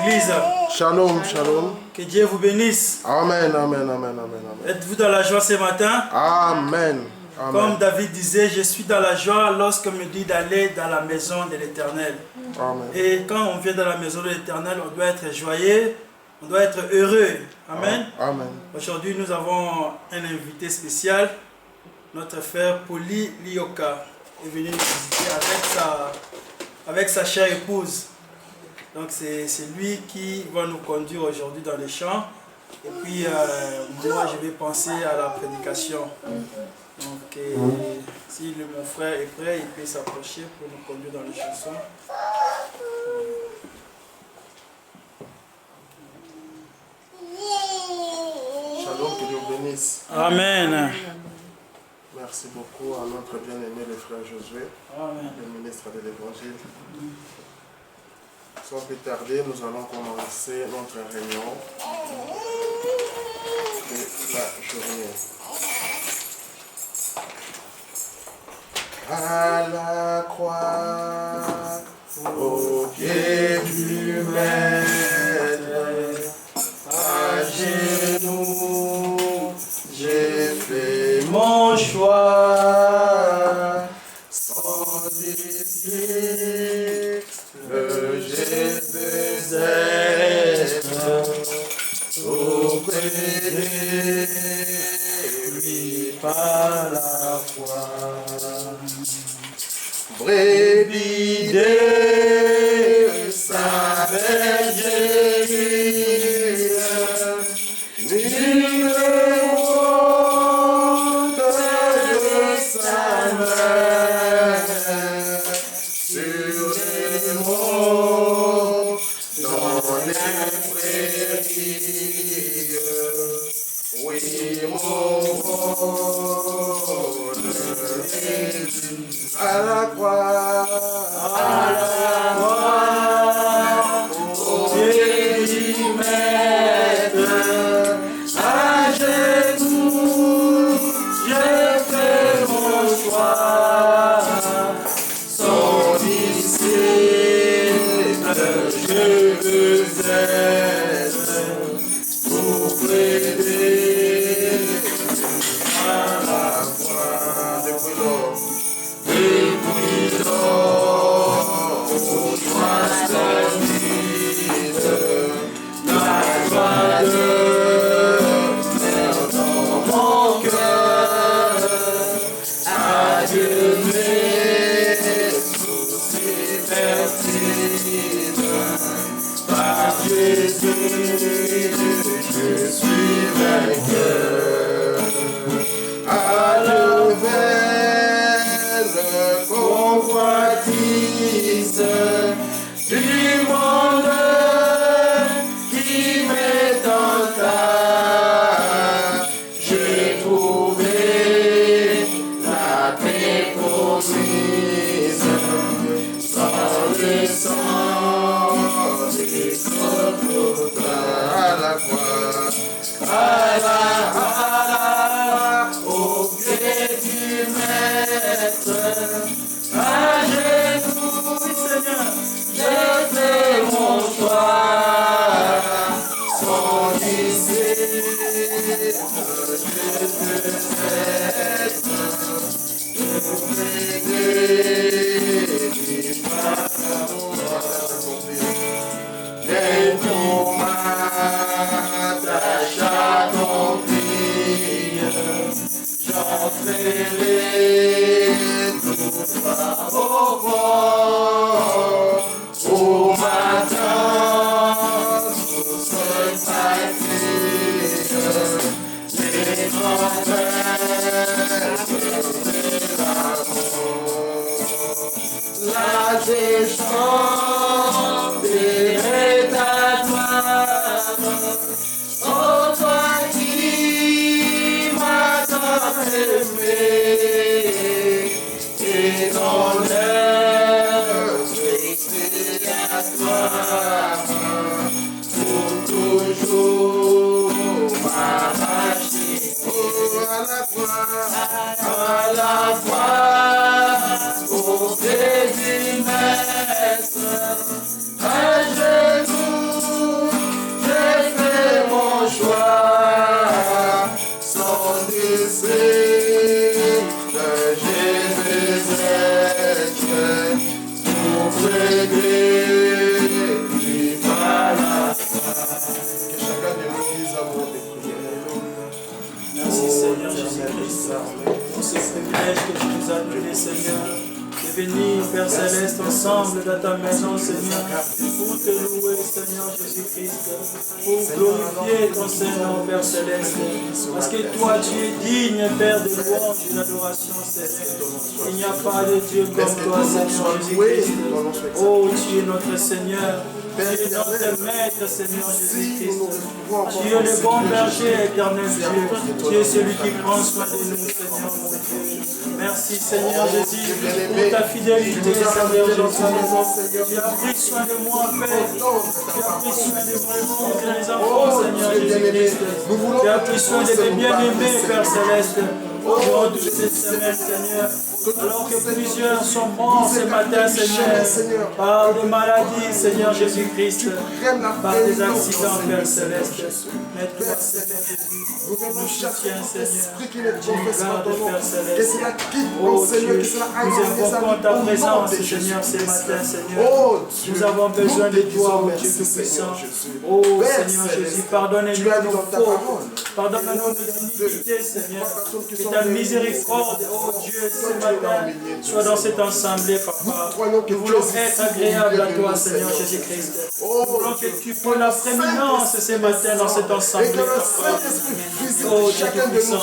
l'église. Shalom, shalom. Que Dieu vous bénisse. Amen, amen, amen, amen, amen. Êtes-vous dans la joie ce matin? Amen. Amen. Comme David disait, je suis dans la joie lorsqu'on me dit d'aller dans la maison de l'Éternel. Et quand on vient dans la maison de l'Éternel, on doit être joyeux, on doit être heureux. Amen. Amen. Aujourd'hui, nous avons un invité spécial. Notre frère Poli Lioka est venu nous visiter avec sa chère épouse. Donc c'est lui qui va nous conduire aujourd'hui dans les champs. Et puis moi je vais penser à la prédication. Donc si mon frère est prêt, il peut s'approcher pour nous conduire dans les chansons. Shalom, que Dieu vous bénisse. Amen. Merci beaucoup à notre bien-aimé le frère Josué, Amen. le ministre de l'Évangile. Sans plus tarder, nous allons commencer notre réunion de la journée. À la croix, au pied du maître, à genoux, j'ai fait mon choix. Sans disciple, j'ai besoin auprès de lui par la foi. Brebis de sa bergerie, nul ne monte de sa main sur les monts, dans les prairies. Oui, mon rôle à la croix, au pied du maître, à genoux, j'ai fait mon choix. Son disciple, je veux être auprès d'eux à la croix. Depuis lors, au toi solide, la joie demeure dans mon cœur. Adieu mes soucis fertiles, par Jésus, je suis vainqueur. Adieu convoitise du monde qui m'étenta. J'ai trouvé la paix promise sans le sang des crocodiles. À la croix, au pied du maître, à genoux, Seigneur, j'ai fait mon choix. Son disciple, je veux être auprès de lui par la foi. Les tours m'attachent à ton pied, j'entrerai tout droit au bord. Au matin, nous sommes partis, les grands maîtres de l'amour. Là, j'ai chanté ta gloire, oh toi qui m'as tant aimé, et dans l'heure expiatoire, pour toujours m'arracher. Oh, à la croix, au pied du maître, à genoux, béni par la foi. Que chacun de nous dise un mot de prière. Merci Seigneur Jésus-Christ pour ce privilège que tu nous as donné, Seigneur, de venir, Père Céleste, ensemble dans ta maison, Seigneur, pour te louer, Seigneur Jésus-Christ, pour glorifier ton Seigneur, Père Céleste, parce que toi, tu es digne, Père de louange et d'adoration, Seigneur. Il n'y a pas de Dieu comme toi, Seigneur Jésus-Christ. Oh, tu es notre Seigneur. Tu es notre Maître, Seigneur Jésus-Christ. Tu es le bon berger, éternel Dieu. Tu es celui qui prend soin de nous, Seigneur mon Dieu. Merci, Seigneur Jésus, pour ta fidélité, Seigneur Jésus. Tu as pris soin de moi, Père. Tu as pris soin de moi, de mes enfants, Seigneur Jésus-Christ. Tu as pris soin de tes bien-aimés, Père Céleste. Durant toute cette semaine, Seigneur, alors que plusieurs sont morts ce matin, Seigneur, par des maladies, Seigneur Jésus-Christ, par des accidents, Père Céleste. Mais toi, Seigneur Jésus, nous soutiens, Seigneur, tu nous gardes, Père Céleste. Oh Dieu, nous invoquons ta présence, Seigneur, ce matin, Seigneur. Nous avons besoin de toi, oh Dieu Tout-Puissant. Oh Seigneur Jésus, pardonne-nous nos fautes, pardonne-nous nos iniquités, Seigneur. Ta miséricorde, oh Dieu, ce matin, soit dans cette assemblée, Papa. Nous voulons être agréables à toi, Seigneur Jésus-Christ. Nous voulons que tu prennes la prééminence ce matin dans cette assemblée, Papa. Oh Dieu Tout-Puissant,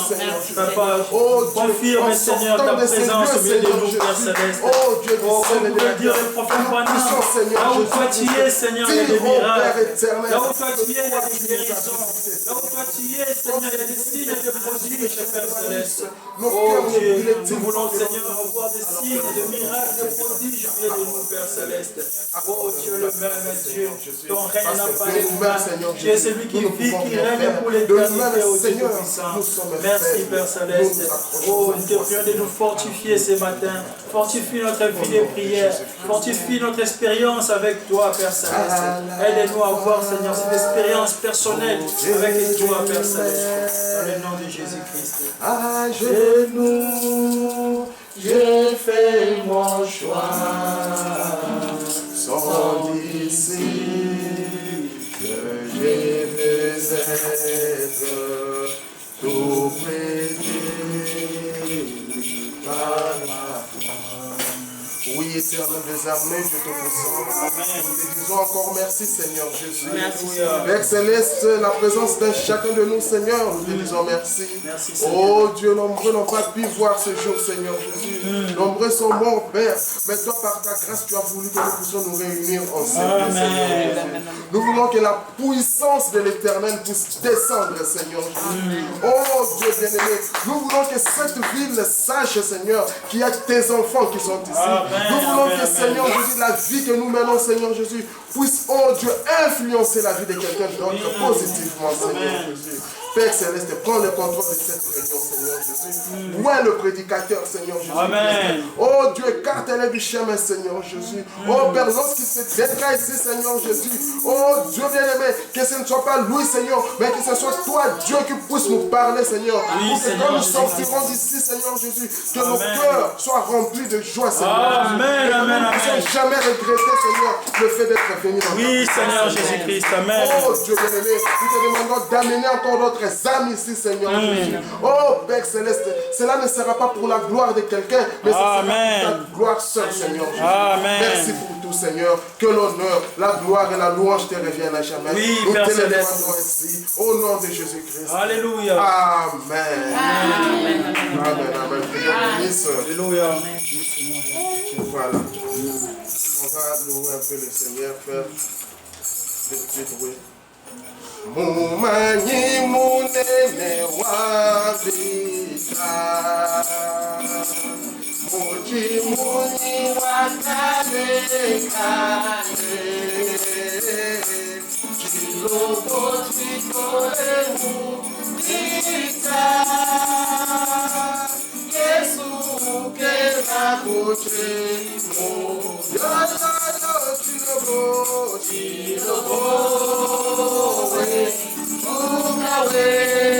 Papa, confirme, Seigneur, ta présence au milieu de nous, Père Céleste. Oh, comme pouvait dire le prophète Branham, là où toi tu es, Seigneur, il y a des miracles. Là où toi tu es, il y a des guérisons. Là où toi tu es, Seigneur, il y a des signes et des prodiges, Père Céleste. Oh Dieu, nous voulons, Seigneur, avoir des signes, des miracles, des prodiges au milieu de nous, Père Céleste. Oh Dieu, le même Dieu, ton règne n'a pas de fin. Tu es celui qui vit, qui règne pour l'éternité, oh Dieu Tout-Puissant. Merci, Père Céleste. Oh, nous te prions de nous fortifier ce matin. Fortifie notre vie de prière. Fortifie notre expérience avec toi, Père Céleste. Aide-nous à avoir, Seigneur, cette expérience personnelle avec toi, Père Céleste. Dans le nom de Jésus-Christ. À genoux, je fais mon choix. Sans d'ici que je veux être tout près de lui par la foi. Oui, éternel des armées, Dieu Tout-Puissant. Nous te disons encore merci, Seigneur Jésus. Père Céleste, la présence d'un chacun de nous, Seigneur, nous te disons merci. Oh Dieu, nombreux n'ont pas pu voir ce jour, Seigneur Jésus. Nombreux sont morts, Père. Mais toi, par ta grâce, tu as voulu que nous puissions nous réunir ensemble, Seigneur Jésus. Nous voulons que la puissance de l'Éternel puisse descendre, Seigneur Jésus. Oh Dieu bien-aimé, nous voulons que cette ville sache, Seigneur, qu'il y a tes enfants qui sont ici. Nous voulons que, Seigneur Jésus, la vie que nous menons, Seigneur Jésus, puisse, oh Dieu, influencer la vie de quelqu'un d'autre positivement, Seigneur Jésus. Père Céleste, prends le contrôle de cette réunion, Seigneur Jésus. Loin le prédicateur, Seigneur Jésus. Amen. Oh Dieu, écarte-les du chemin, Seigneur Jésus. Oh Père, lorsqu'il se détrait ici, Seigneur Jésus. Oh Dieu bien-aimé, que ce ne soit pas lui, Seigneur, mais que ce soit toi, Dieu, qui puisse nous parler, Seigneur. Oui, pour que quand nous sortirons d'ici, Seigneur Jésus, que nos cœurs soient remplis de joie, Seigneur. Amen, amen, amen. Nous ne sommes jamais regretté, Seigneur, le fait d'être venu dans oui, Seigneur Jésus-Christ, amen. Oh Dieu bien-aimé, nous te demandons d'amener encore d'autres âmes ici, Seigneur Jésus. Oh Père Céleste, cela ne sera pas pour la gloire de quelqu'un, mais ce sera pour ta gloire seule, Seigneur Jésus. Amen. Merci pour tout, Seigneur. Que l'honneur, la gloire et la louange te reviennent à jamais. Oui, nous te le demandons ainsi, au nom de Jésus-Christ. Alléluia. Amen. Amen. Amen. Amen. Alléluia. Voilà. On va louer un peu le Seigneur, faire des petits bruits. Mumanyi munene wabika Muchimuni wakalekane Chilogo chikole mukika Yesu kera kuche Yoyoyo chilogo Mungawena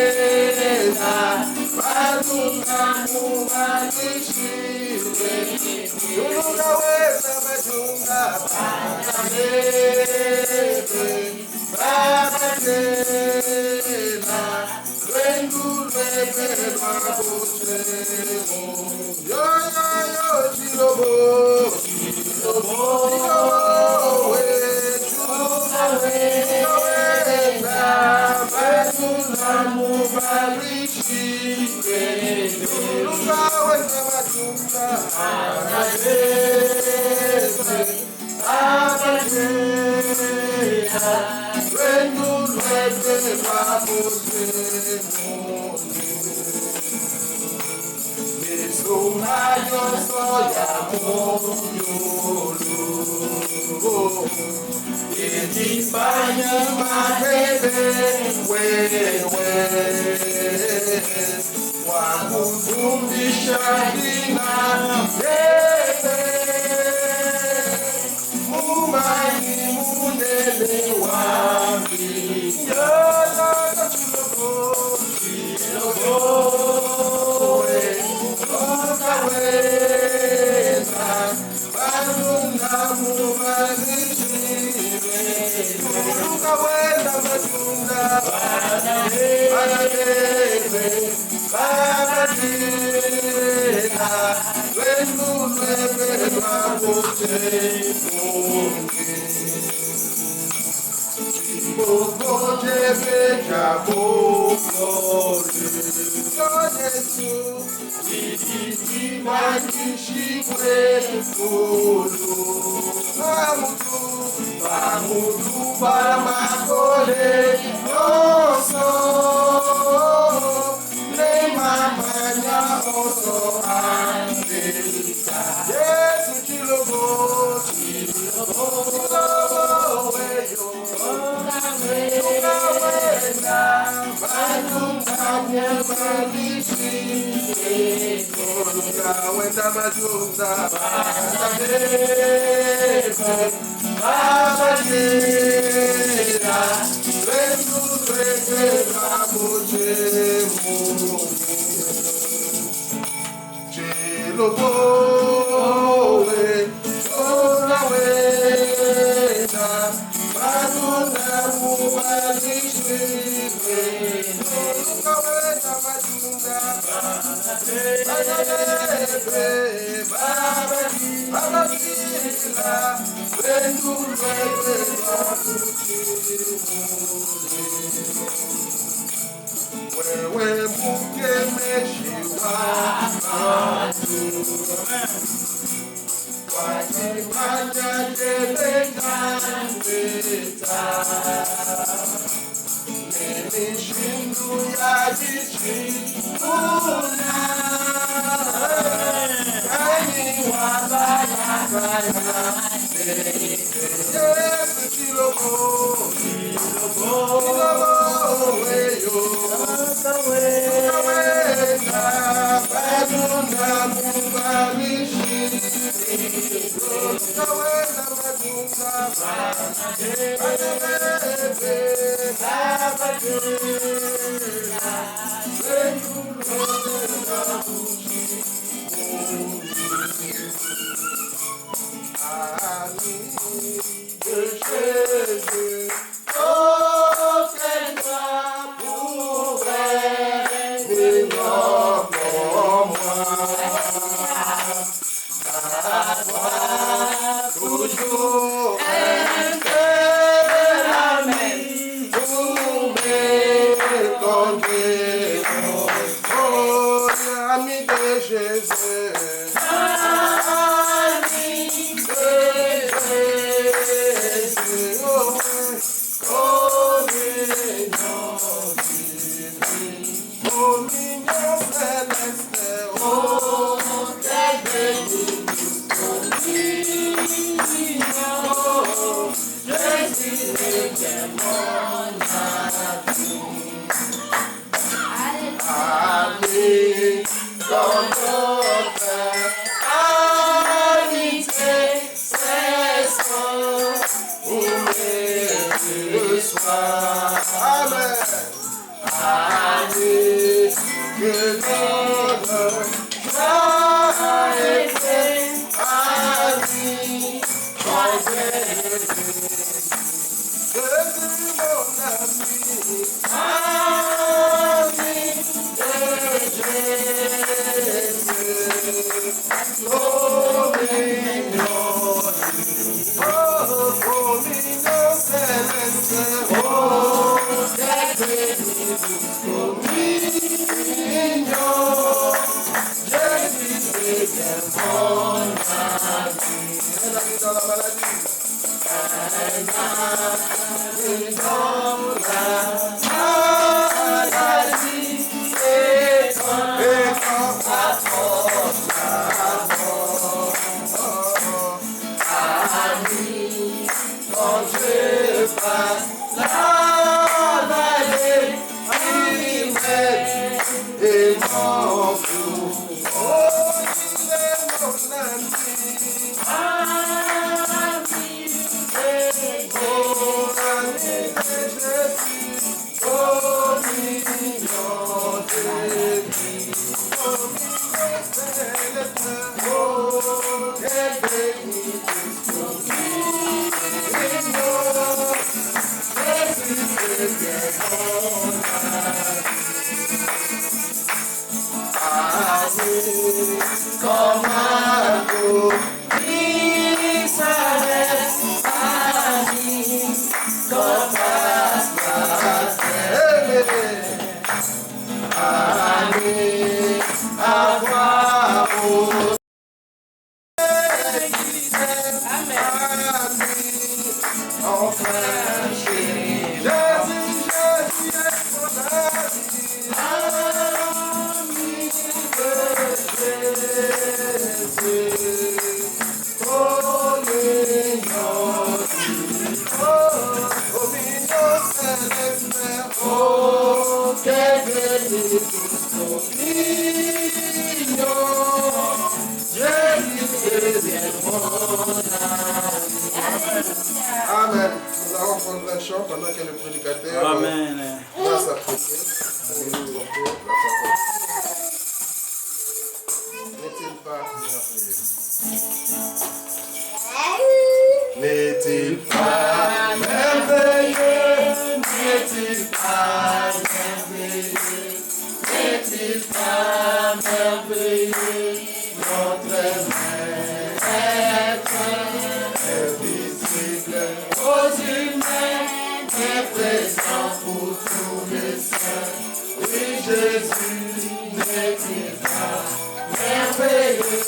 Badunga mumanishire Mungawena badunga dans la maladie. Amen. Nous allons prendre un chant pendant que le prédicateur Amen. va s'apprêter. Alléluia. N'est-il pas merveilleux? N'est-il pas merveilleux? N'est-il pas merveilleux? N'est-il pas merveilleux? Notre Maître invisible aux humains, est présent pour tous les saints. Oui, Jésus n'est-il pas merveilleux?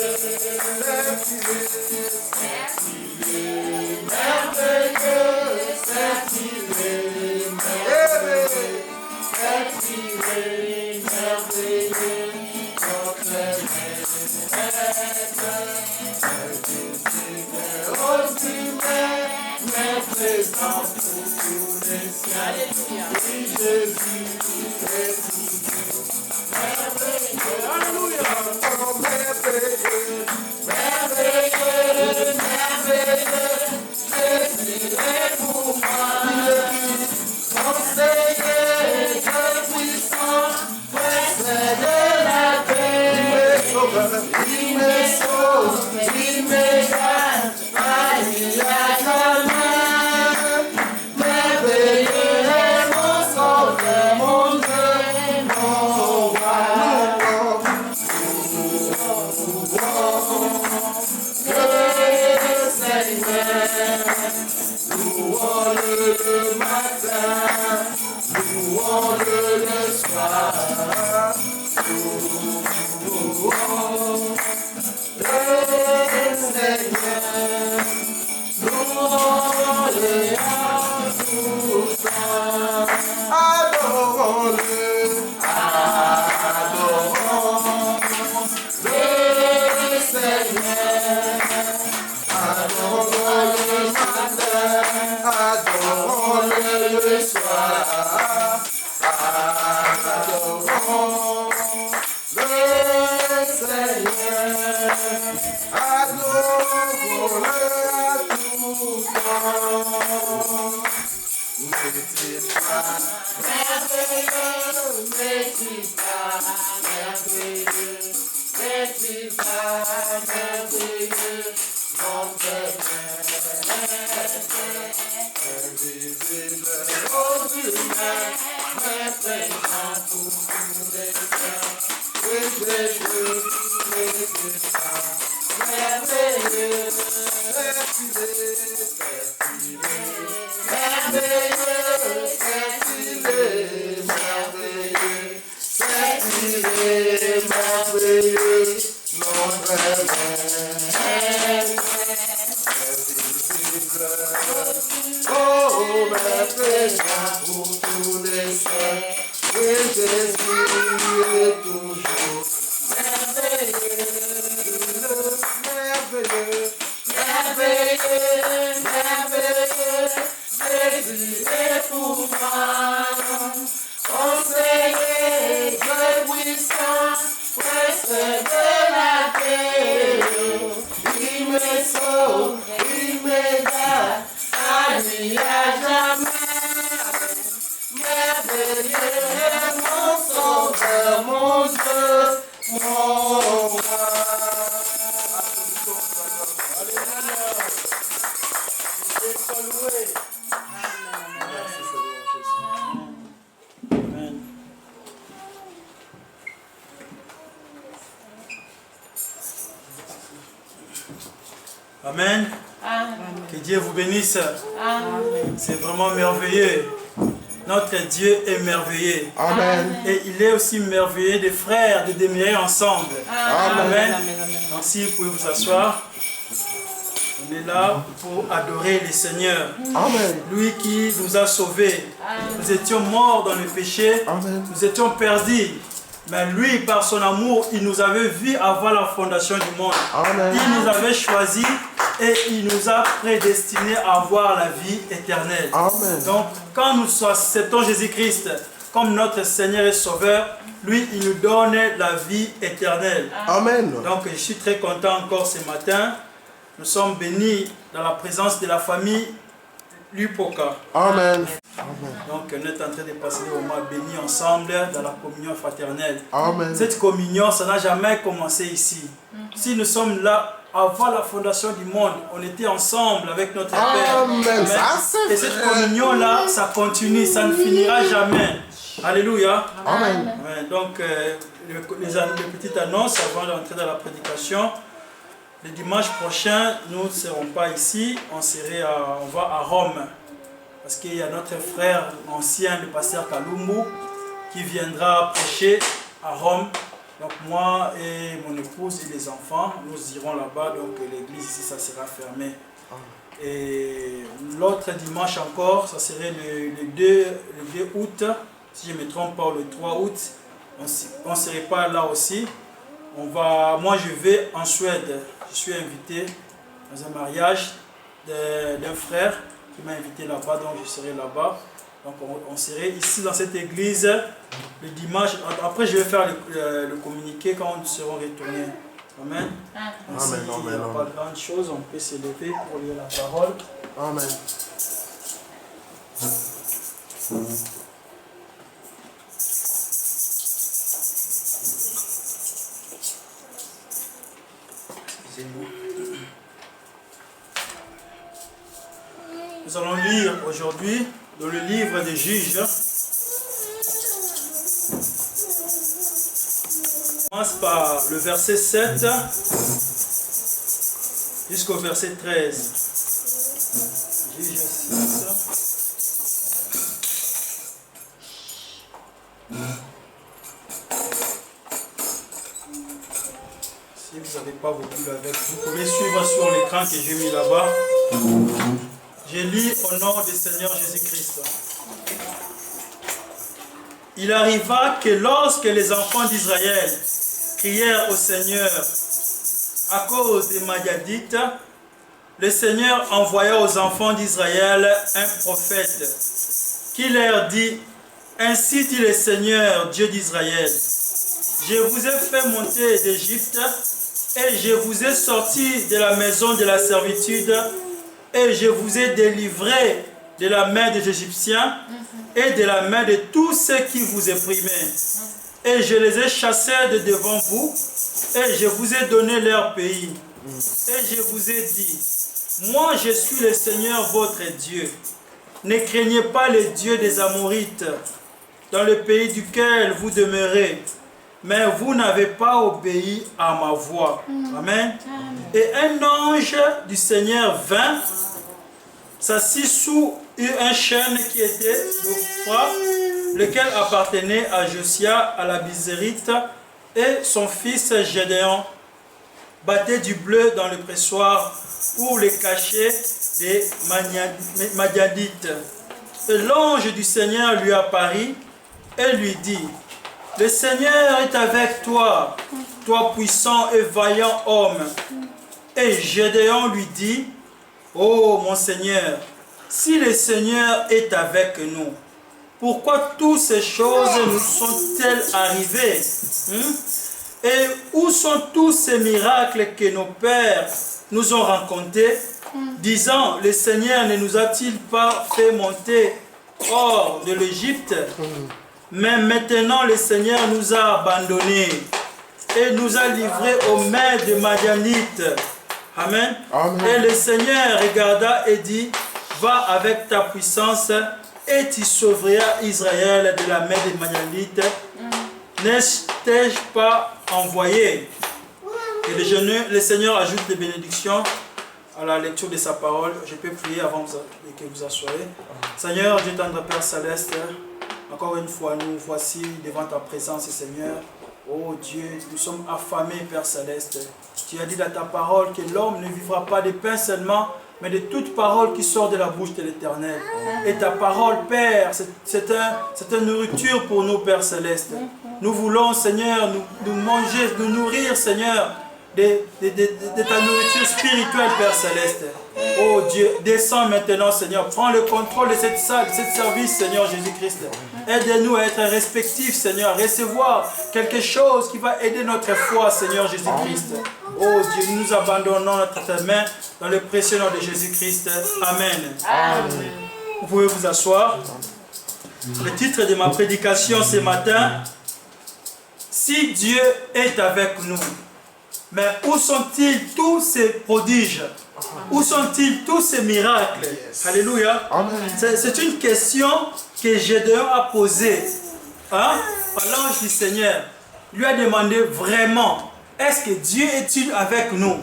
déjà pour tous les siècles. Et Jésus est toujours merveilleux, merveilleux, merveilleux, merveilleux. Jésus est pour moi. Conseiller, Dieu puissant, prince de la paix. Il me sauve, il me garde, à lui à jamais. Merveilleux est mon sauveur, mon Dieu, mon roi. Alléluia. Dieu soit loué. Merci Seigneur Jésus. Amen. Amen. Que Dieu vous bénisse. C'est vraiment merveilleux. Notre Dieu est merveilleux. Amen. Et il est aussi merveilleux des frères de demeurer ensemble. Amen. Donc si vous pouvez vous asseoir. On est là pour adorer le Seigneur. Amen. Lui qui nous a sauvés. Nous étions morts dans le péché. Amen. Nous étions perdus. Mais lui, par son amour, il nous avait vus avant la fondation du monde. Amen. Il nous avait choisis et il nous a prédestinés à avoir la vie éternelle. Amen. Donc, quand nous acceptons Jésus-Christ comme notre Seigneur et Sauveur, lui, il nous donne la vie éternelle. Amen. Donc, je suis très content encore ce matin. Nous sommes bénis dans la présence de la famille Lupoka. Amen. Donc, nous sommes en train de passer des moments bénis ensemble dans la communion fraternelle. Amen. Cette communion, ça n'a jamais commencé ici. Si nous sommes là, avant la fondation du monde, on était ensemble avec notre Père. Amen. Ça, c'est et cette communion-là, ça continue, ça ne finira jamais. Alléluia. Amen. Amen. Donc, les petites annonces avant d'entrer dans la prédication. Le dimanche prochain, nous ne serons pas ici, on va à Rome. Parce qu'il y a notre frère ancien, le pasteur Kalumbu, qui viendra prêcher à Rome. Donc moi et mon épouse et les enfants, nous irons là-bas. Donc l'église ici, ça sera fermé. Et l'autre dimanche encore, ça serait le 2 août. Si je ne me trompe pas, le 3 août, on ne serait pas là aussi. Moi, je vais en Suède. Je suis invité dans un mariage d'un frère qui m'a invité là-bas, donc je serai là-bas. Donc on serait ici dans cette église le dimanche. Après, je vais faire le communiqué quand nous serons retournés. Amen. Donc, s'il n'y a pas de grande chose, on peut se lever pour lire la parole. Amen. Nous allons lire aujourd'hui dans le livre des Juges. On commence par le verset 7 jusqu'au verset 13. Juges 6. Si vous n'avez pas vos Bibles avec vous, pouvez suivre sur l'écran que j'ai mis là-bas. Je lis au nom du Seigneur Jésus-Christ. Il arriva que lorsque les enfants d'Israël crièrent au Seigneur à cause des Madianites, le Seigneur envoya aux enfants d'Israël un prophète qui leur dit: Ainsi dit le Seigneur, Dieu d'Israël, je vous ai fait monter d'Égypte et je vous ai sorti de la maison de la servitude et je vous ai délivré de la main des Égyptiens et de la main de tous ceux qui vous opprimaient. Et je les ai chassés de devant vous et je vous ai donné leur pays. Et je vous ai dit: moi je suis le Seigneur votre Dieu. Ne craignez pas les dieux des Amorites dans le pays duquel vous demeurez. Mais vous n'avez pas obéi à ma voix. Amen. Et un ange du Seigneur vint, s'assit sous un chêne qui était d'Ophrah, lequel appartenait à Josia, à la Bizérite, et son fils Gédéon battait du bleu dans le pressoir pour les cacher des Madianites. Et l'ange du Seigneur lui apparut et lui dit, « Le Seigneur est avec toi, toi puissant et vaillant homme. » Et Gédéon lui dit, « Oh mon Seigneur, si le Seigneur est avec nous, pourquoi toutes ces choses nous sont-elles arrivées? Et où sont tous ces miracles que nos pères nous ont racontés, disant, le Seigneur ne nous a-t-il pas fait monter hors de l'Égypte? Mais maintenant le Seigneur nous a abandonnés et nous a livrés aux mains des Madianites. » Amen. Amen. Et le Seigneur regarda et dit, va avec ta puissance et tu sauveras Israël de la main des Madianites. N'ai-je pas envoyé? Et le Seigneur ajoute les bénédictions à la lecture de sa parole. Je peux prier avant que vous assoyez. Seigneur, Dieu tendre Père Céleste, encore une fois, nous voici devant ta présence, Seigneur. Oh Dieu, nous sommes affamés, Père Céleste. Tu as dit dans ta parole que l'homme ne vivra pas de pain seulement, mais de toute parole qui sort de la bouche de l'Éternel. Et ta parole, Père, c'est une nourriture pour nous, Père Céleste. Nous voulons, Seigneur, nous manger, nous nourrir, Seigneur, de ta nourriture spirituelle, Père Céleste. Oh Dieu, descends maintenant, Seigneur. Prends le contrôle de cette salle, de ce service, Seigneur Jésus-Christ. Aide-nous à être respectifs, Seigneur. Recevoir quelque chose qui va aider notre foi, Seigneur Jésus-Christ. Oh Dieu, nous nous abandonnons notre main dans le précieux nom de Jésus-Christ. Amen. Amen. Vous pouvez vous asseoir. Le titre de ma prédication ce matin, si Dieu est avec nous, mais où sont-ils tous ces prodiges? Où sont-ils tous ces miracles? Alléluia. C'est une question que Gédéon a posée à l'ange du Seigneur. Il lui a demandé vraiment, est-ce que Dieu est-il avec nous?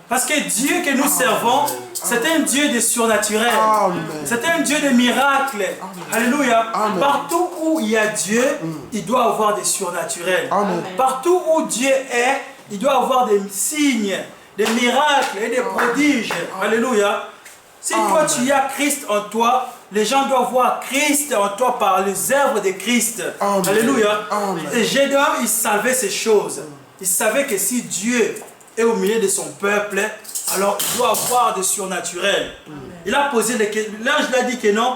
Parce que Dieu que nous servons, c'est un Dieu de surnaturel. C'est un Dieu de miracles. Alléluia. Partout où il y a Dieu, il doit avoir des surnaturels. Partout où Dieu est, il doit avoir des signes, des miracles et des prodiges. Alléluia. Si toi tu as Christ en toi, les gens doivent voir Christ en toi par les œuvres de Christ. Alléluia. Et Gédéon, il savait ces choses. Il savait que si Dieu est au milieu de son peuple, alors il doit avoir des surnaturels. Il a posé les questions. L'ange lui a dit que non.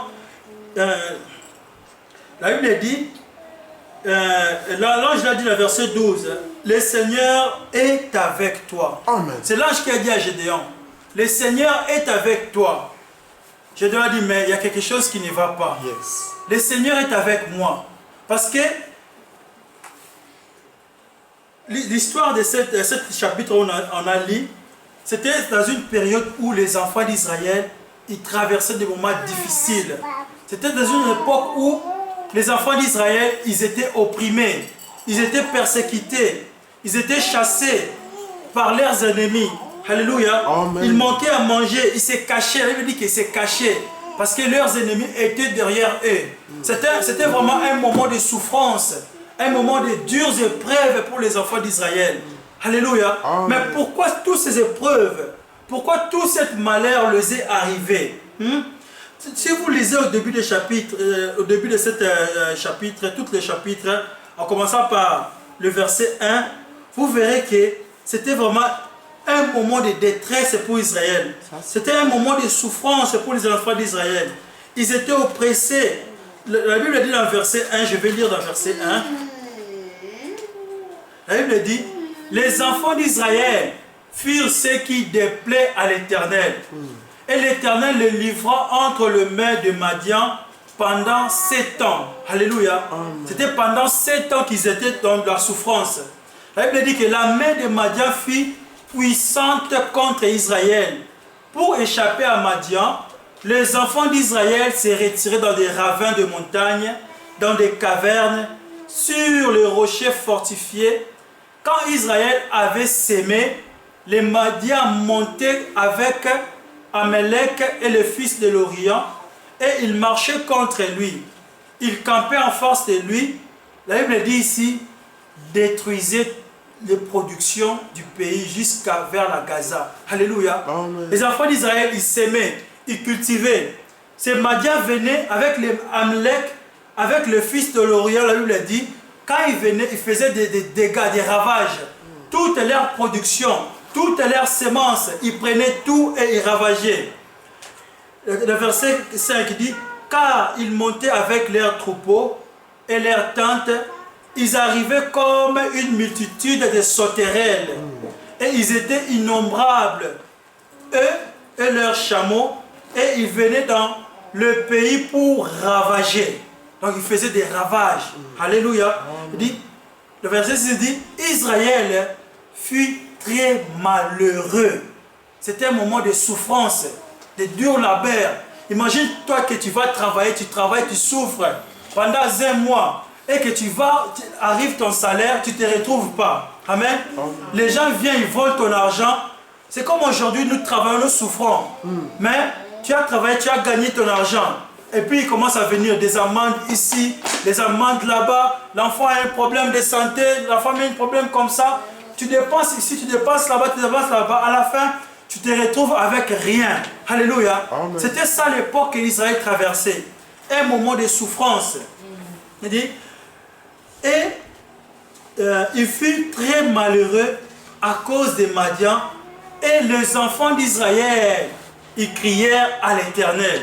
La Bible dit, l'ange lui a dit dans le verset 12, le Seigneur est avec toi. C'est l'ange qui a dit à Gédéon, le Seigneur est avec toi. Gédéon a dit, mais il y a quelque chose qui ne va pas. Le Seigneur est avec moi. Parce que l'histoire de ce chapitre où on a lu, c'était dans une période où les enfants d'Israël, ils traversaient des moments difficiles. C'était dans une époque où les enfants d'Israël, ils étaient opprimés, ils étaient persécutés, ils étaient chassés par leurs ennemis. Alléluia. Ils manquaient à manger, ils se cachaient. La Bible dit qu'ils se cachaient parce que leurs ennemis étaient derrière eux. C'était vraiment un moment de souffrance, un moment de dures épreuves pour les enfants d'Israël. Alléluia. Mais pourquoi toutes ces épreuves? Pourquoi tout ce malheur les est arrivé? Si vous lisez au début des chapitres, au début de ce chapitre, tous les chapitres, en commençant par le verset 1, vous verrez que c'était vraiment un moment de détresse pour Israël. C'était un moment de souffrance pour les enfants d'Israël. Ils étaient oppressés. La Bible dit dans le verset 1, je vais lire dans le verset 1. La Bible dit, les enfants d'Israël furent ceux qui déplaient à l'Éternel. Et l'Éternel les livra entre les mains de Madian pendant 7 ans. Alléluia. C'était pendant 7 ans qu'ils étaient dans la souffrance. La Bible dit que la main de Madian fut puissante contre Israël. Pour échapper à Madian, les enfants d'Israël se retiraient dans des ravins de montagne, dans des cavernes, sur les rochers fortifiés. Quand Israël avait sémé, les Madians montaient avec Amalek et le fils de l'Orient, et ils marchaient contre lui. Ils campaient en face de lui. La Bible dit ici, détruisaient les productions du pays jusqu'à vers la Gaza. Alléluia. Les enfants d'Israël, ils s'aimaient, ils cultivaient. ces Madians venaient avec les Amalek, avec le fils de l'Orient, la Bible dit, quand ils venaient, ils faisaient des dégâts, des ravages. Toute leur production, toutes leurs semences, ils prenaient tout et ils ravageaient. Le verset 5 dit, car ils montaient avec leurs troupeaux et leurs tentes, ils arrivaient comme une multitude de sauterelles. Et ils étaient innombrables, eux et leurs chameaux, et ils venaient dans le pays pour ravager. Donc ils faisaient des ravages. Alléluia. Il dit, le verset 6 dit, Israël fut très malheureux. C'était un moment de souffrance, de dur labeur. Imagine toi que tu vas travailler, tu travailles, tu souffres pendant 1 mois et que arrive ton salaire, tu ne te retrouves pas. Amen. Les gens viennent, ils volent ton argent. C'est comme aujourd'hui, nous travaillons, nous souffrons. Mais tu as travaillé, tu as gagné ton argent. Et puis il commence à venir des amendes ici, des amendes là-bas. L'enfant a un problème de santé, la femme a un problème comme ça. Tu dépenses ici, tu dépenses là-bas, tu dépenses là-bas. À la fin, tu te retrouves avec rien. Alléluia. C'était ça l'époque qu'Israël traversait. Un moment de souffrance. Il dit, il fut très malheureux à cause des Madians. Et les enfants d'Israël, ils crièrent à l'Éternel.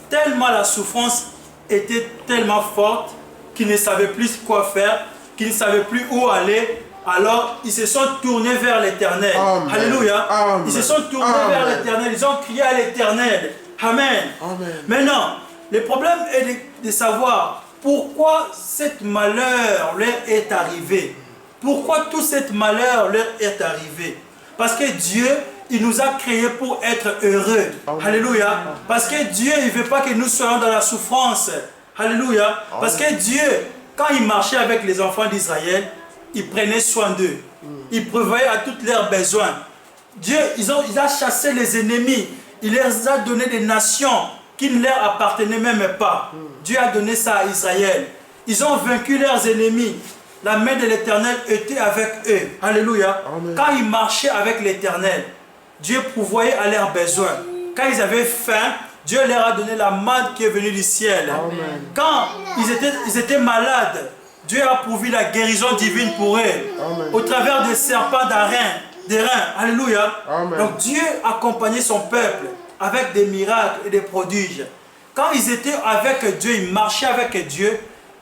Tellement la souffrance était tellement forte qu'ils ne savaient plus quoi faire, qu'ils ne savaient plus où aller. Alors, ils se sont tournés vers l'Éternel. Alléluia. Ils se sont tournés vers l'Éternel. Ils ont crié à l'Éternel. Amen. Maintenant, le problème est de savoir pourquoi ce malheur leur est arrivé. Pourquoi tout ce malheur leur est arrivé. Parce que Dieu, il nous a créés pour être heureux. Alléluia. Parce que Dieu, il ne veut pas que nous soyons dans la souffrance. Alléluia. Parce que Dieu, quand il marchait avec les enfants d'Israël, il prenait soin d'eux. Il prévoyait à tous leurs besoins. Dieu, il a chassé les ennemis. Il leur a donné des nations qui ne leur appartenaient même pas. Dieu a donné ça à Israël. Ils ont vaincu leurs ennemis. La main de l'Éternel était avec eux. Alléluia. Quand ils marchaient avec l'Éternel, Dieu pourvoyait à leurs besoins. Quand ils avaient faim, Dieu leur a donné la manne qui est venue du ciel. Quand ils étaient malades, Dieu a pourvu la guérison divine pour eux. Au travers des serpents des reins. Alléluia. Donc Dieu accompagnait son peuple avec des miracles et des prodiges. Quand ils étaient avec Dieu, ils marchaient avec Dieu,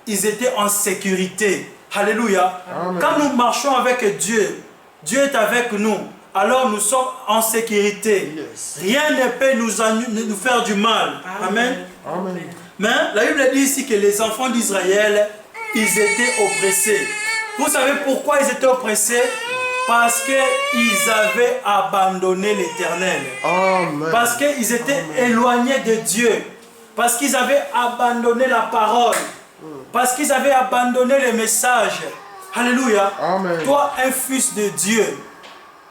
ils étaient en sécurité. Alléluia. Quand nous marchons avec Dieu, Dieu est avec nous. Alors nous sommes en sécurité. Rien ne peut nous faire du mal. Amen. Mais la Bible dit ici que les enfants d'Israël, ils étaient oppressés. Vous savez pourquoi ils étaient oppressés? Parce qu'ils avaient abandonné l'Éternel. Parce qu'ils étaient éloignés de Dieu. Parce qu'ils avaient abandonné la parole. Parce qu'ils avaient abandonné le message. Alléluia. Toi, un fils de Dieu,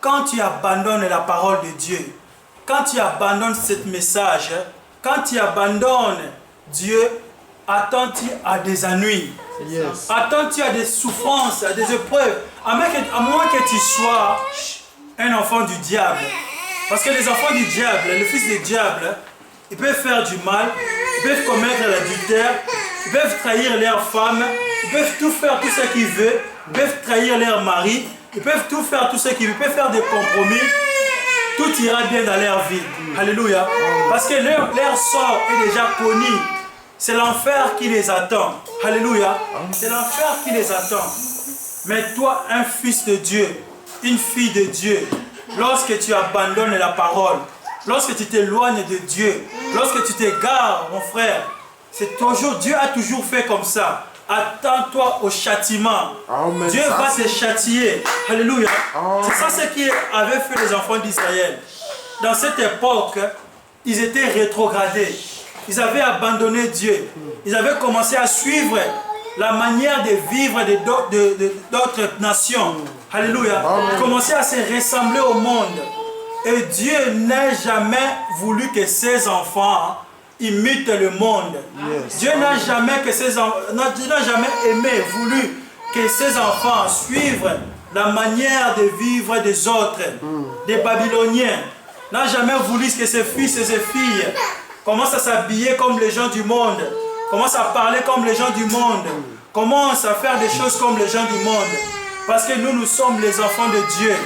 quand tu abandonnes la parole de Dieu, quand tu abandonnes ce message, quand tu abandonnes Dieu, attends-tu à des ennuis, attends-tu à des souffrances, à des épreuves, à moins que tu sois un enfant du diable. Parce que les enfants du diable, le fils du diable, ils peuvent faire du mal, ils peuvent commettre l'adultère, ils peuvent trahir leur femme, ils peuvent tout faire, tout ce qu'ils veulent, ils peuvent trahir leur mari, ils peuvent tout faire, tout ce qu'ils veulent, ils peuvent faire des compromis, tout ira bien dans leur vie. Alléluia. Parce que leur sort est déjà connu. C'est l'enfer qui les attend. Alléluia. C'est l'enfer qui les attend. Mais toi, un fils de Dieu, une fille de Dieu, lorsque tu abandonnes la parole, lorsque tu t'éloignes de Dieu, lorsque tu t'égares, mon frère, c'est toujours, Dieu a toujours fait comme ça. Attends-toi au châtiment. Dieu va te châtier. Alléluia. C'est ça ce qui avait fait les enfants d'Israël. Dans cette époque, ils étaient rétrogradés. Ils avaient abandonné Dieu. Ils avaient commencé à suivre la manière de vivre d'autres nations. Alléluia. Ils commençaient à se ressembler au monde. Et Dieu n'a jamais voulu que ses enfants imitent le monde. Dieu n'a jamais voulu que ses enfants suivent la manière de vivre des autres, des Babyloniens. N'a jamais voulu que ses fils et ses filles commence à s'habiller comme les gens du monde, commence à parler comme les gens du monde, commence à faire des choses comme les gens du monde. Parce que nous sommes les enfants de Dieu.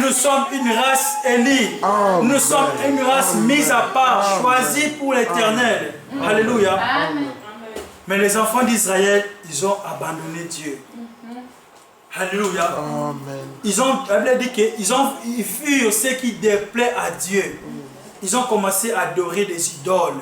Nous sommes une race élie. Nous sommes une race mise à part, choisie pour l'éternel. Alléluia. Mais les enfants d'Israël, ils ont abandonné Dieu. Alléluia. Ils ont, la Bible dit qu'ils furent ce qui déplaît à Dieu. Ils ont commencé à adorer des idoles.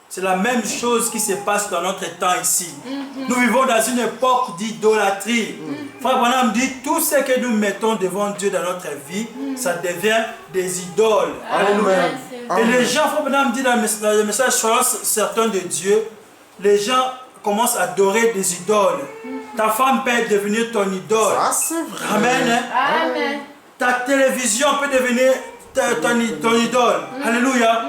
C'est la même chose qui se passe dans notre temps ici. Nous vivons dans une époque d'idolâtrie. Frère Branham dit, tout ce que nous mettons devant Dieu dans notre vie, ça devient des idoles. Alléluia. Et les gens, Frère Branham dit dans le message, soyons certains de Dieu, les gens commencent à adorer des idoles. Ta femme peut devenir ton idole. Ça, c'est vrai. Amen. Amen. Ta télévision peut devenir ton idole. Alléluia.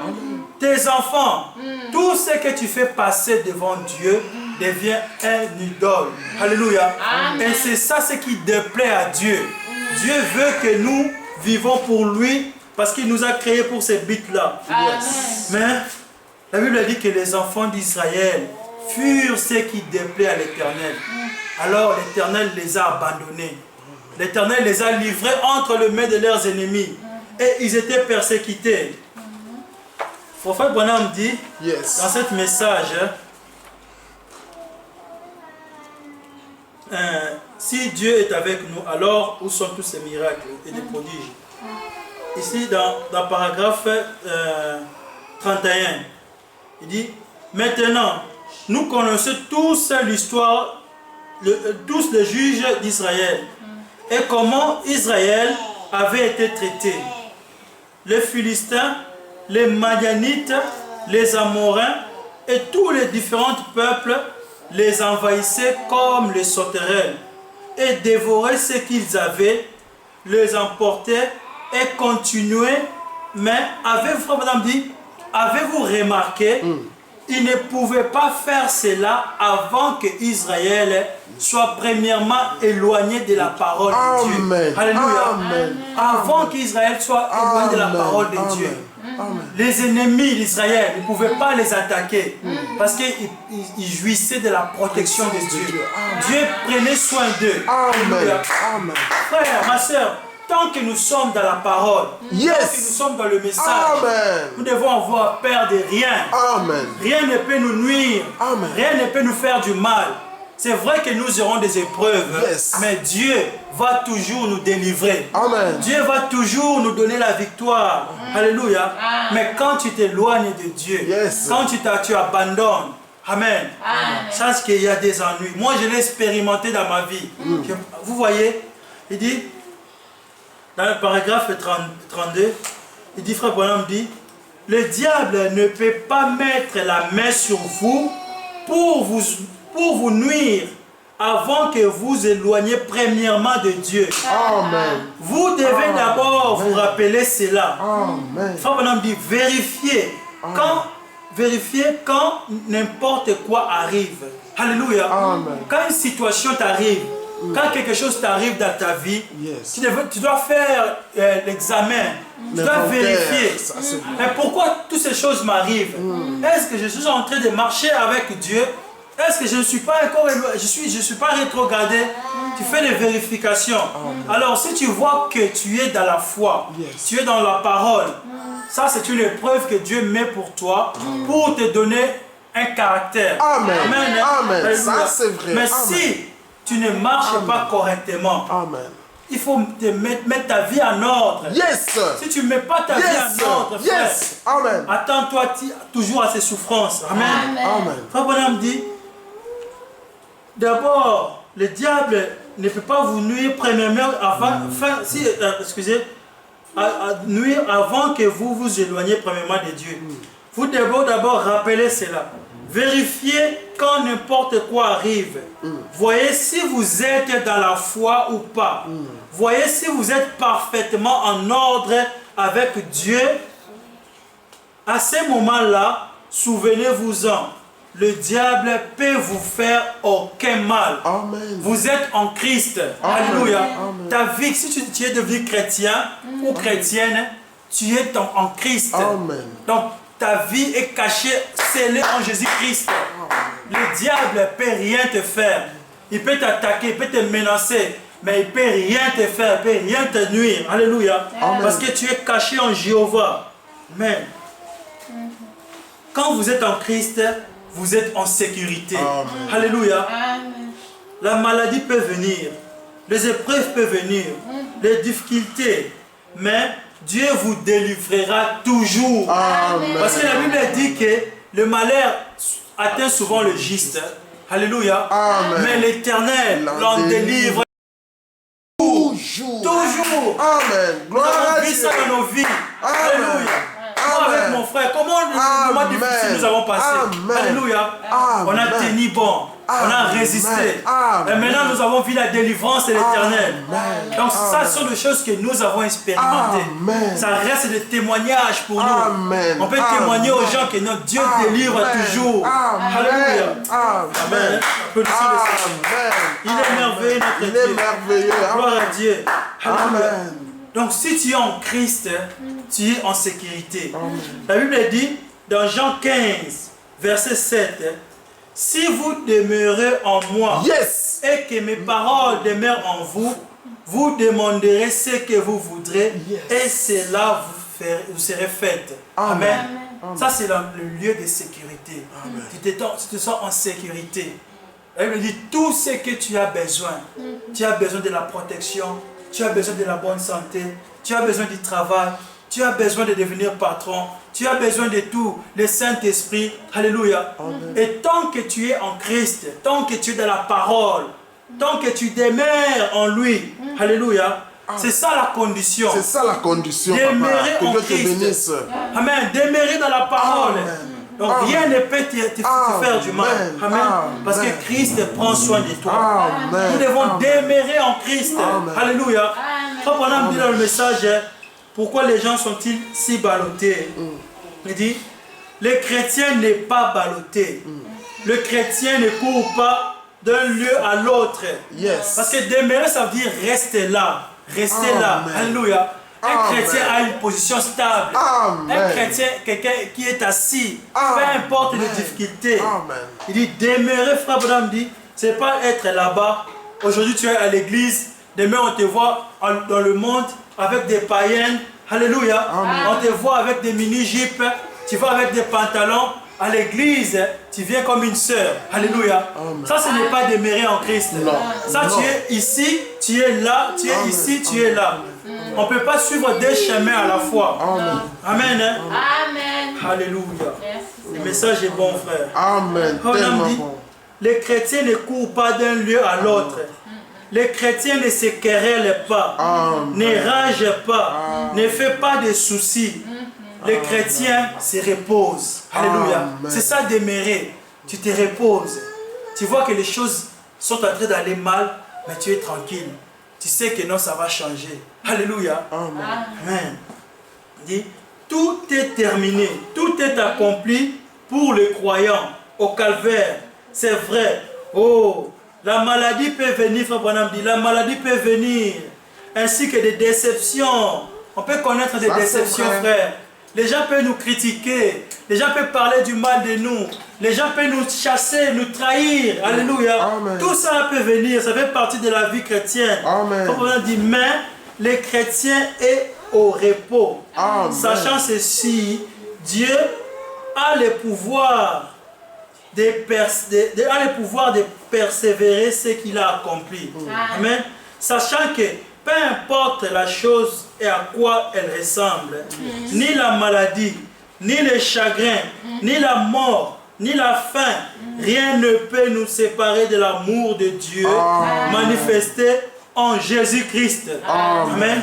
Tes enfants, tout ce que tu fais passer devant Dieu devient un idole. Alléluia. Et c'est ça ce qui déplaît à Dieu. Dieu veut que nous vivons pour lui parce qu'il nous a créés pour ces buts-là. Mais la Bible dit que les enfants d'Israël furent ceux qui déplaient à l'Éternel. Alors l'Éternel les a abandonnés. L'Éternel les a livrés entre les mains de leurs ennemis. Et ils étaient persécutés. Le prophète Branham dit, dans ce message, si Dieu est avec nous, alors où sont tous ces miracles et des prodiges? Ici, dans le paragraphe 31, il dit, maintenant, nous connaissons tous l'histoire, tous les juges d'Israël, et comment Israël avait été traité. Les Philistins, les Madianites, les Amoréens et tous les différents peuples les envahissaient comme les sauterelles et dévoraient ce qu'ils avaient, les emportaient et continuaient. Mais avez-vous remarqué, ils ne pouvaient pas faire cela avant que Israël soit premièrement éloigné de la parole de Dieu. Alléluia. Avant qu'Israël soit éloigné de la parole de Dieu. Les ennemis d'Israël ne pouvaient pas les attaquer parce qu'ils jouissaient de la protection de Dieu. Dieu prenait soin d'eux. Frère, ma soeur, tant que nous sommes dans la parole, tant que nous sommes dans le message, nous devons avoir peur de rien. Rien ne peut nous nuire. Rien ne peut nous faire du mal. C'est vrai que nous aurons des épreuves, mais Dieu va toujours nous délivrer. Dieu va toujours nous donner la victoire. Alléluia. Mais quand tu t'éloignes de Dieu, quand tu abandonnes, Amen. Sache qu'il y a des ennuis. Moi, je l'ai expérimenté dans ma vie. Vous voyez, il dit, dans le paragraphe 32, il dit, frère Branham dit, le diable ne peut pas mettre la main sur vous pour vous nuire avant que vous éloigniez premièrement de Dieu. Vous devez d'abord vous rappeler cela. Frère Branham dit, vérifiez quand n'importe quoi arrive. Alléluia. Quand une situation t'arrive, quand quelque chose t'arrive dans ta vie, tu dois faire l'examen, tu dois vérifier. Mais pourquoi toutes ces choses m'arrivent? Est-ce que je suis en train de marcher avec Dieu? Est-ce que je ne suis pas encore je suis pas rétrogradé? Tu fais des vérifications. Alors si tu vois que tu es dans la foi, tu es dans la parole, ça c'est une épreuve que Dieu met pour toi, pour te donner un caractère. Amen. Ça c'est vrai. Mais si tu ne marches pas correctement, il faut mettre ta vie en ordre. Si tu ne mets pas ta vie en ordre, frère, attends-toi toujours à ces souffrances. Amen. Frère Branham dit, d'abord, le diable ne peut pas vous nuire premièrement nuire avant que vous vous éloigniez premièrement de Dieu. Vous devez d'abord rappeler cela. Vérifiez quand n'importe quoi arrive. Voyez si vous êtes dans la foi ou pas. Voyez si vous êtes parfaitement en ordre avec Dieu. À ce moment-là, souvenez-vous-en, le diable peut vous faire aucun mal. Vous êtes en Christ. Alléluia. Ta vie, si tu es devenu chrétien ou chrétienne, tu es en Christ. Donc, ta vie est cachée, scellée en Jésus-Christ. Le diable ne peut rien te faire. Il peut t'attaquer, il peut te menacer, mais il ne peut rien te faire, il ne peut rien te nuire. Alléluia. Parce que tu es caché en Jéhovah. Amen. Quand vous êtes en Christ, vous êtes en sécurité. Alléluia. La maladie peut venir, les épreuves peuvent venir, les difficultés, mais Dieu vous délivrera toujours. Amen. Parce que la Bible dit que le malheur atteint souvent le juste. Alléluia. Amen. Mais l'Éternel l'en délivre Toujours. toujours. Amen. Nous Gloire avons à vu Dieu. ça dans nos vies. Amen. Alléluia. Moi, avec mon frère, comment le moment difficile nous avons passé. Amen. Alléluia. Amen. On a tenu bon. On a Amen. résisté. Amen. Et maintenant, nous avons vu la délivrance de l'Éternel. Amen. Donc, ça sont des choses que nous avons expérimentées. Amen. Ça reste des témoignages pour nous. Amen. On peut témoigner aux gens que notre Dieu délivre toujours. Alléluia. Amen. Applaudissons le Seigneur. Il est merveilleux, notre Il Dieu. est merveilleux. Gloire à Dieu. Alléluia. Amen. Donc, si tu es en Christ, tu es en sécurité. La Bible dit dans Jean 15, verset 7, si vous demeurez en moi Yes. et que mes paroles demeurent en vous, vous demanderez ce que vous voudrez et cela vous serez fait. Amen. Ça, c'est le lieu de sécurité. Tu te sens en sécurité. La Bible dit tout ce que tu as besoin. Tu as besoin de la protection, tu as besoin de la bonne santé, tu as besoin du travail, tu as besoin de devenir patron, tu as besoin de tout, le Saint-Esprit. Alléluia. Et tant que tu es en Christ, tant que tu es dans la parole, tant que tu demeures en lui, alléluia, c'est ça la condition. C'est ça la condition, papa. Demeurer Que en Dieu te Christ. bénisse. Amen. Demeurer dans la parole. Donc rien ne peut te faire du mal. Amen. Parce que Christ prend soin de toi. Nous devons demeurer en Christ. Alléluia. Frère Branham dit dans le message, pourquoi les gens sont-ils si ballottés? Il dit, le chrétien n'est pas ballotté. Le chrétien ne court pas d'un lieu à l'autre. Yes. Parce que demeurer, ça veut dire rester là. Rester là. Alléluia. Un chrétien a une position stable. Un chrétien, quelqu'un qui est assis, peu importe les difficultés. Il dit, demeurer, frère Branham dit, c'est pas être là-bas. Aujourd'hui, tu es à l'église. Demain, on te voit dans le monde avec des païennes. Alléluia. On te voit avec des mini-jupes. Tu vas avec des pantalons. À l'église, tu viens comme une sœur. Alléluia. Ça, ce n'est pas demeurer en Christ. Ça, tu es ici, tu es là, tu es ici, tu es là. On ne peut pas suivre deux chemins à la fois. Amen. Amen. Alléluia. Le message est bon, frère. Amen. On dit, les chrétiens ne courent pas d'un lieu à l'autre. Les chrétiens ne se querellent pas, ne ragent pas, ne font pas de soucis. Les chrétiens se reposent. Alléluia. C'est ça demeurer. Tu te reposes. Tu vois que les choses sont en train d'aller mal, mais tu es tranquille. Tu sais que non, ça va changer. Alléluia. Amen. Dit, tout est terminé. Tout est accompli pour le croyant au calvaire. C'est vrai. Oh, la maladie peut venir, frère Branham dit, la maladie peut venir. Ainsi que des déceptions. On peut connaître des déceptions, frère. Les gens peuvent nous critiquer. Les gens peuvent parler du mal de nous. Les gens peuvent nous chasser, nous trahir. Alléluia. Tout ça peut venir. Ça fait partie de la vie chrétienne. Comme on dit, mais les chrétiens est au repos. Sachant ceci, Dieu a le pouvoir de persévérer ce qu'il a accompli. Amen. Sachant que peu importe la chose et à quoi elle ressemble, ni la maladie, ni le chagrin, ni la mort, ni la faim, rien ne peut nous séparer de l'amour de Dieu manifesté en Jésus-Christ. Amen.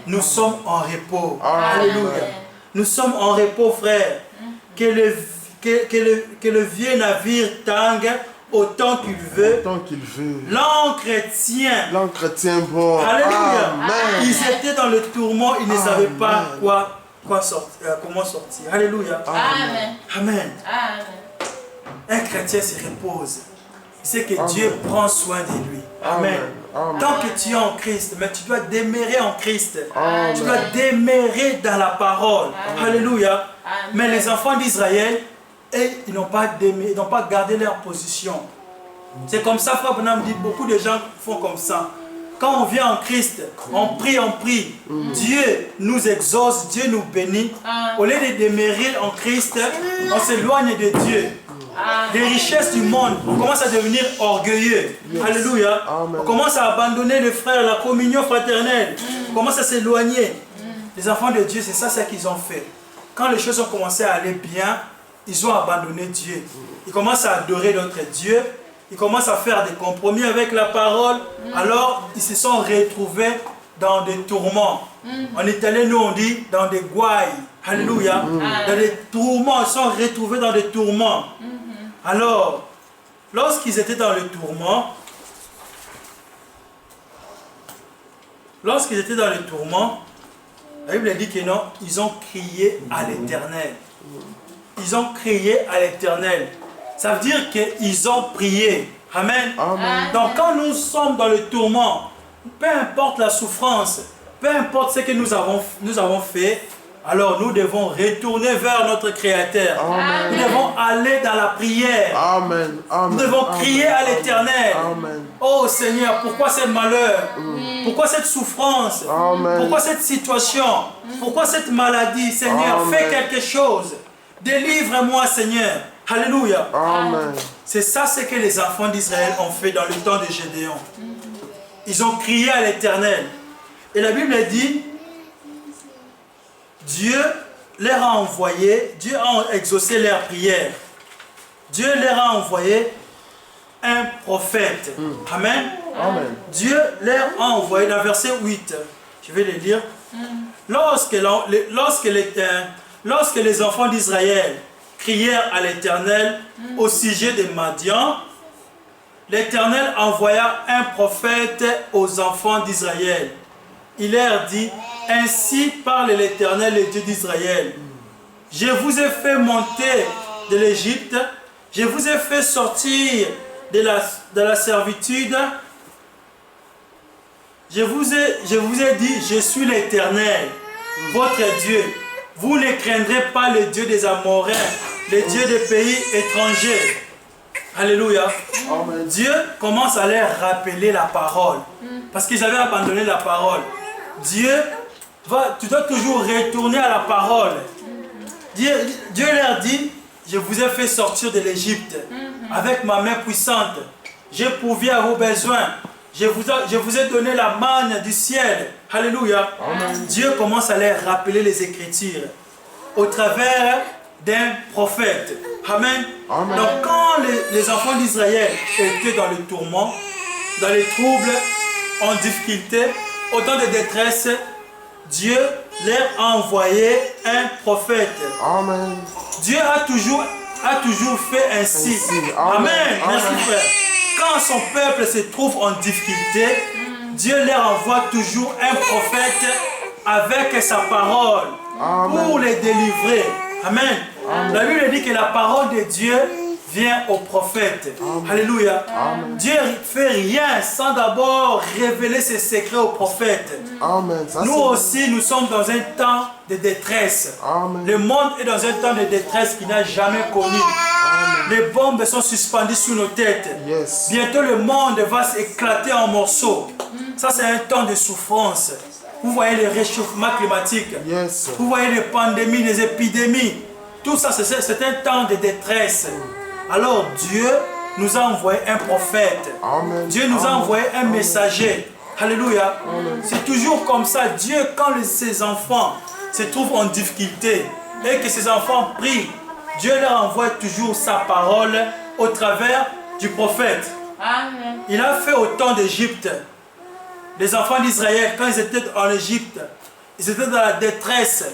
Nous sommes en repos. Alléluia. Nous sommes en repos, frère. Que le vieux navire tangue autant qu'il veut. L'homme chrétien bon. Alléluia. Ils étaient dans le tourment, ils ne savaient pas comment sortir. Alléluia. Amen. Un chrétien se repose. Il sait que Dieu prend soin de lui. Amen. Tant que tu es en Christ, mais tu dois demeurer en Christ. Tu dois demeurer dans la parole. Alléluia. Mais les enfants d'Israël, ils n'ont pas gardé leur position. C'est comme ça, Frère Branham dit, beaucoup de gens font comme ça. Quand on vient en Christ, on prie. Dieu nous exauce, Dieu nous bénit. Au lieu de demeurer en Christ, on s'éloigne de Dieu. Les richesses du monde, on commence à devenir orgueilleux. Alléluia. On commence à abandonner les frères, la communion fraternelle. On commence à s'éloigner. Les enfants de Dieu, c'est ça ce qu'ils ont fait. Quand les choses ont commencé à aller bien, ils ont abandonné Dieu. Ils commencent à adorer notre Dieu. Ils commencent à faire des compromis avec la parole. Alors, ils se sont retrouvés dans des tourments. En italien, nous on dit dans des guailles. Alléluia. Dans des tourments. Ils sont retrouvés dans des tourments. Alors, lorsqu'ils étaient dans le tourment, la Bible dit que non, ils ont crié à l'Éternel. Ils ont crié à l'Éternel. Ça veut dire qu'ils ont prié. Amen. Donc quand nous sommes dans le tourment, peu importe la souffrance, peu importe ce que nous avons fait, alors nous devons retourner vers notre Créateur. Amen. Nous devons aller dans la prière. Amen. Amen. Nous devons crier à l'Éternel. Oh Seigneur, pourquoi ce malheur? Pourquoi cette souffrance? Amen. Pourquoi cette situation? Pourquoi cette maladie? Seigneur, Amen. fais quelque chose. Délivre-moi, Seigneur. Alléluia. Amen. C'est ça ce que les enfants d'Israël ont fait dans le temps de Gédéon. Ils ont crié à l'Éternel. Et la Bible dit, Dieu leur a envoyé, Dieu a exaucé leurs prières. Dieu leur a envoyé un prophète. Amen. Amen. Dieu leur a envoyé, dans verset 8, je vais le lire. Lorsque les enfants d'Israël crièrent à l'Éternel au sujet de Madian, l'Éternel envoya un prophète aux enfants d'Israël. Il leur dit, ainsi parle l'Éternel, le Dieu d'Israël. Je vous ai fait monter de l'Égypte, je vous ai fait sortir de la servitude. Je vous ai dit, je suis l'Éternel, votre Dieu. Vous ne craindrez pas le Dieu des Amoréens, le Dieu des pays étrangers. Alléluia. Amen. Dieu commence à leur rappeler la parole. Parce qu'ils avaient abandonné la parole. Dieu, tu dois toujours retourner à la parole. Dieu leur dit, je vous ai fait sortir de l'Égypte avec ma main puissante. J'ai pourvu à vos besoins. Je vous ai donné la manne du ciel. Alléluia. Amen. Dieu commence à leur rappeler les Écritures au travers d'un prophète. Amen. Amen. Donc quand les enfants d'Israël étaient dans le tourment, dans les troubles, en difficulté, au temps de détresse, Dieu leur a envoyé un prophète. Amen. Dieu a toujours fait ainsi. Amen. Merci frère. Quand son peuple se trouve en difficulté, Dieu leur envoie toujours un prophète avec sa parole. Amen. Pour les délivrer. Amen. Amen. La Bible dit que la parole de Dieu vient au prophète. Amen. Alléluia. Amen. Dieu ne fait rien sans d'abord révéler ses secrets au prophète. Amen. Nous aussi, nous sommes dans un temps de détresse. Amen. Le monde est dans un temps de détresse qu'il n'a jamais connu. Amen. Les bombes sont suspendues sous nos têtes. Yes. Bientôt, le monde va s'éclater en morceaux. Ça, c'est un temps de souffrance. Vous voyez le réchauffement climatique. Yes. Vous voyez les pandémies, les épidémies. Tout ça, c'est un temps de détresse. Alors Dieu nous a envoyé un prophète. Amen. Dieu nous a envoyé un messager. Alléluia. C'est toujours comme ça. Dieu, quand ses enfants se trouvent en difficulté et que ses enfants prient, Dieu leur envoie toujours sa parole au travers du prophète. Amen. Il a fait au temps d'Égypte. Les enfants d'Israël, quand ils étaient en Égypte, ils étaient dans la détresse,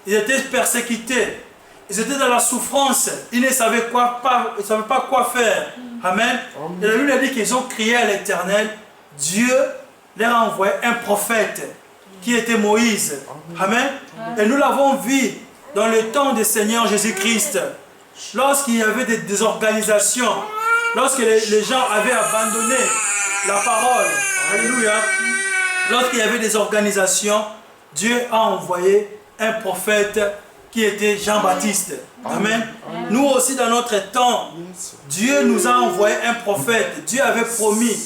ils étaient persécutés, ils étaient dans la souffrance, ils ne savaient pas quoi faire. Amen. Et la Bible dit qu'ils ont crié à l'Éternel. Dieu leur a envoyé un prophète qui était Moïse. Amen. Et nous l'avons vu dans le temps du Seigneur Jésus-Christ, lorsqu'il y avait des désorganisations, lorsque les gens avaient abandonné la parole. Alléluia. Lorsqu'il y avait des organisations, Dieu a envoyé un prophète qui était Jean-Baptiste. Amen. Nous aussi dans notre temps, Dieu nous a envoyé un prophète. Dieu avait promis,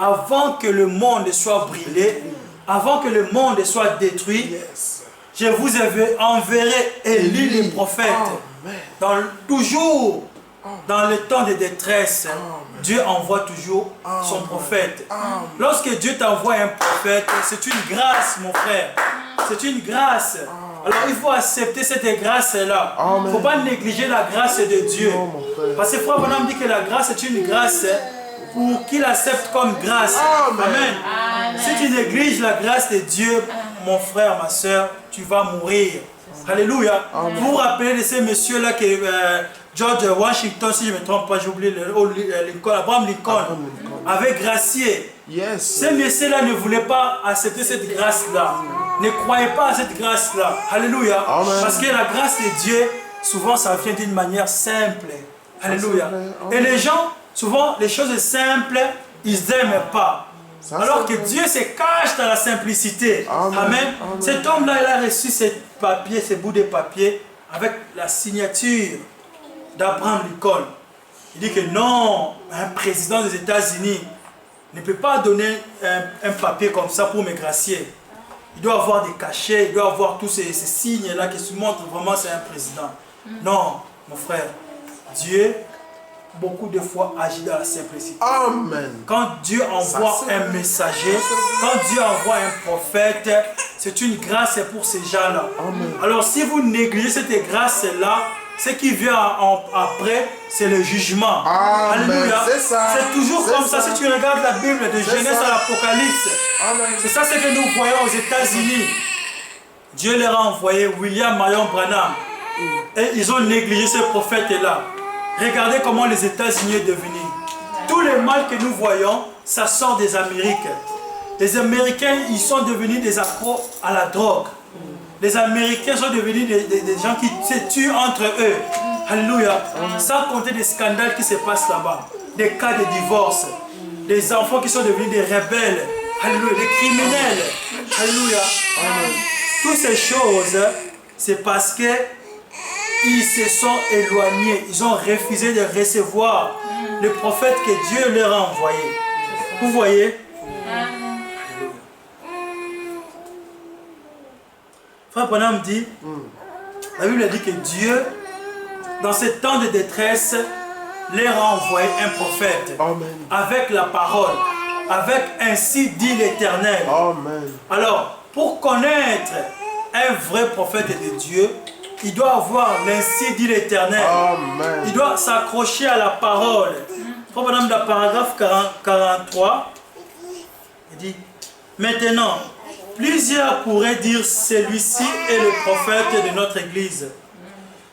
avant que le monde soit brûlé, avant que le monde soit détruit, je vous enverrai Élie le prophète. Toujours dans le temps de détresse, Dieu envoie toujours son prophète. Lorsque Dieu t'envoie un prophète, c'est une grâce, mon frère. C'est une grâce. Alors il faut accepter cette grâce-là. Il ne faut pas négliger la grâce de Dieu. Parce que Frère Branham dit que la grâce est une grâce pour qu'il accepte comme grâce. Amen. Si tu négliges la grâce de Dieu, mon frère, ma soeur, tu vas mourir. Alléluia. Vous vous rappelez de ces messieurs-là que George Washington, si je ne me trompe pas, j'ai oublié Abraham Lincoln avait gracié. Ces messieurs-là ne voulaient pas accepter cette grâce-là. Ne croyez pas à cette grâce-là. Alléluia. Parce que la grâce de Dieu, souvent, ça vient d'une manière simple. Alléluia. Et les gens, souvent, les choses simples, ils n'aiment pas. Alors que Dieu se cache dans la simplicité. Amen. Cet homme-là, il a reçu ces papiers, ces bouts de papier, avec la signature d'Abraham Lincoln. Il dit que non, un président des États-Unis ne peut pas donner un papier comme ça pour me gracier. Il doit avoir des cachets, il doit avoir tous ces signes-là qui se montrent vraiment c'est un président. Non, mon frère, Dieu, beaucoup de fois, agit dans la simplicité. Amen. Quand Dieu envoie un messager, quand Dieu envoie un prophète, c'est une grâce pour ces gens-là. Alors si vous négligez cette grâce-là, ce qui vient après, c'est le jugement. Alléluia. C'est toujours comme ça. Si tu regardes la Bible de Genèse à l'Apocalypse, c'est ça ce que nous voyons aux États-Unis. Dieu leur a envoyé William Marion Branham. Et ils ont négligé ce prophète-là. Regardez comment les États-Unis sont devenus. Tout le mal que nous voyons, ça sort des Amériques. Les Américains, ils sont devenus des accros à la drogue. Les Américains sont devenus des gens qui se tuent entre eux. Alléluia. Sans compter des scandales qui se passent là-bas. Des cas de divorce. Des enfants qui sont devenus des rebelles. Alléluia. Des criminels. Alléluia. Toutes ces choses, c'est parce que ils se sont éloignés. Ils ont refusé de recevoir le prophète que Dieu leur a envoyé. Vous voyez? Frère Branham dit, la Bible dit que Dieu, dans ces temps de détresse, leur a envoyé un prophète. Avec la parole. Avec ainsi dit l'Éternel. Alors, pour connaître un vrai prophète de Dieu, il doit avoir l'ainsi dit l'Éternel. Il doit s'accrocher à la parole. Frère Branham, dans le paragraphe 43, il dit, maintenant, plusieurs pourraient dire celui-ci est le prophète de notre église.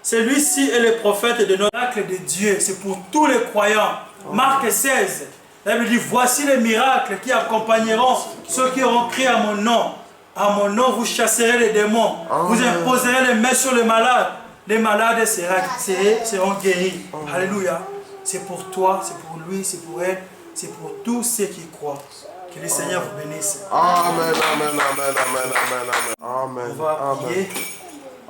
Celui-ci est le prophète de notre miracle de Dieu. C'est pour tous les croyants. Marc 16. La Bible dit, voici les miracles qui accompagneront ceux qui auront crié à mon nom. À mon nom, vous chasserez les démons. Vous imposerez les mains sur les malades. Les malades seront guéris. Alléluia. C'est pour toi, c'est pour lui, c'est pour elle, c'est pour tous ceux qui croient. Que le Seigneur vous bénisse. Amen, amen, amen, amen, amen, amen. On va prier.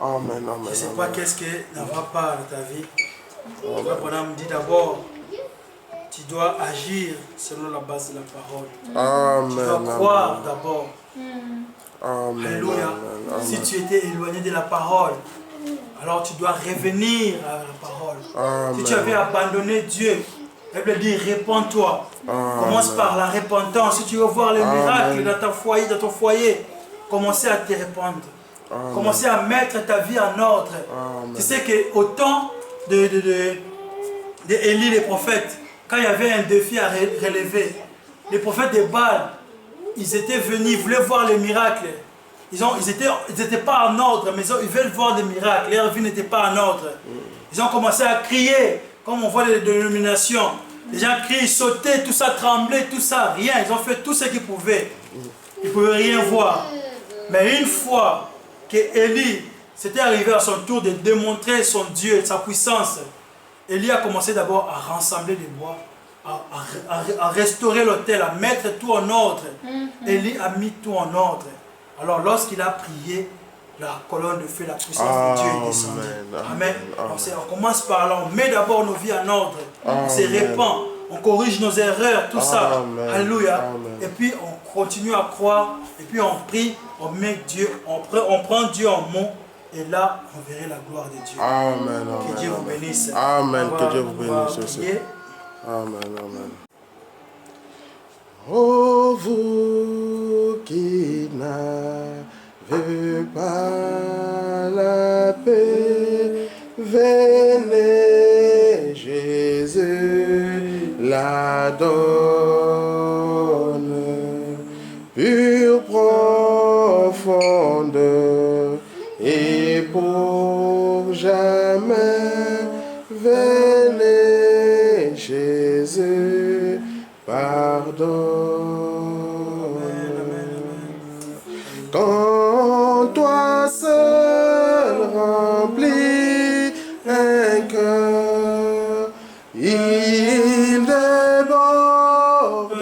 Amen, amen. Je ne sais pas qu'est-ce qui ne va pas dans ta vie. Frère Branham dit d'abord, tu dois agir selon la base de la parole. Amen. Tu dois croire d'abord. Amen. Alléluia. Si tu étais éloigné de la parole, alors tu dois revenir à la parole. Amen. Si tu avais abandonné Dieu, la Bible dit répands-toi. Commence par la repentance. Si tu veux voir les miracles dans ton foyer, commencez à te répandre. Commencez à mettre ta vie en ordre. Tu sais qu'au temps d'Élie les prophètes, quand il y avait un défi à relever, les prophètes de Baal, ils étaient venus, ils voulaient voir les miracles. Ils n'étaient pas en ordre, mais ils veulent voir des miracles. Leur vie n'était pas en ordre. Ils ont commencé à crier, comme on voit les dénominations. Les gens crient, sautaient, tout ça, tremblaient, tout ça, rien. Ils ont fait tout ce qu'ils pouvaient. Ils ne pouvaient rien voir. Mais une fois que Élie s'était arrivé à son tour de démontrer son Dieu, sa puissance, Élie a commencé d'abord à rassembler les bois, à restaurer l'autel, à mettre tout en ordre. Élie a mis tout en ordre. Alors lorsqu'il a prié, la colonne de feu, la puissance de Dieu est descendue. Amen. On commence par là, on met d'abord nos vies en ordre, on se répand, on corrige nos erreurs, tout ça. Alléluia. Et puis on continue à croire, et puis on prie, on met Dieu, on prend Dieu en mot, et là on verra la gloire de Dieu. Amen. Que Dieu vous bénisse. Amen. Que Dieu vous bénisse aussi. Amen. Oh, vous qui n'avez pas la paix, venez, Jésus la donne, pure, profonde, et pour jamais, venez, Jésus, pardonne. Quand toi seul remplis un cœur, il déborde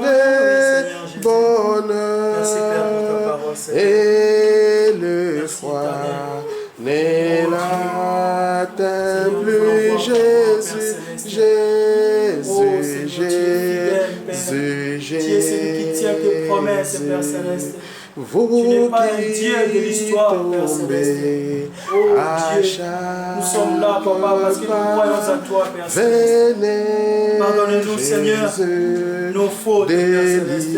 des bonheurs et le froid n'est l'atteint plus. Jésus, Jésus, Jésus, Dieu, c'est celui qui tient tes promesses, Père Céleste. Vous tu n'es pas un Dieu de l'histoire, Père Céleste. Oh Dieu, nous sommes là, Papa, parce que nous croyons en toi, Père Céleste. Pardonne-nous, Seigneur, nos fautes, Père Céleste.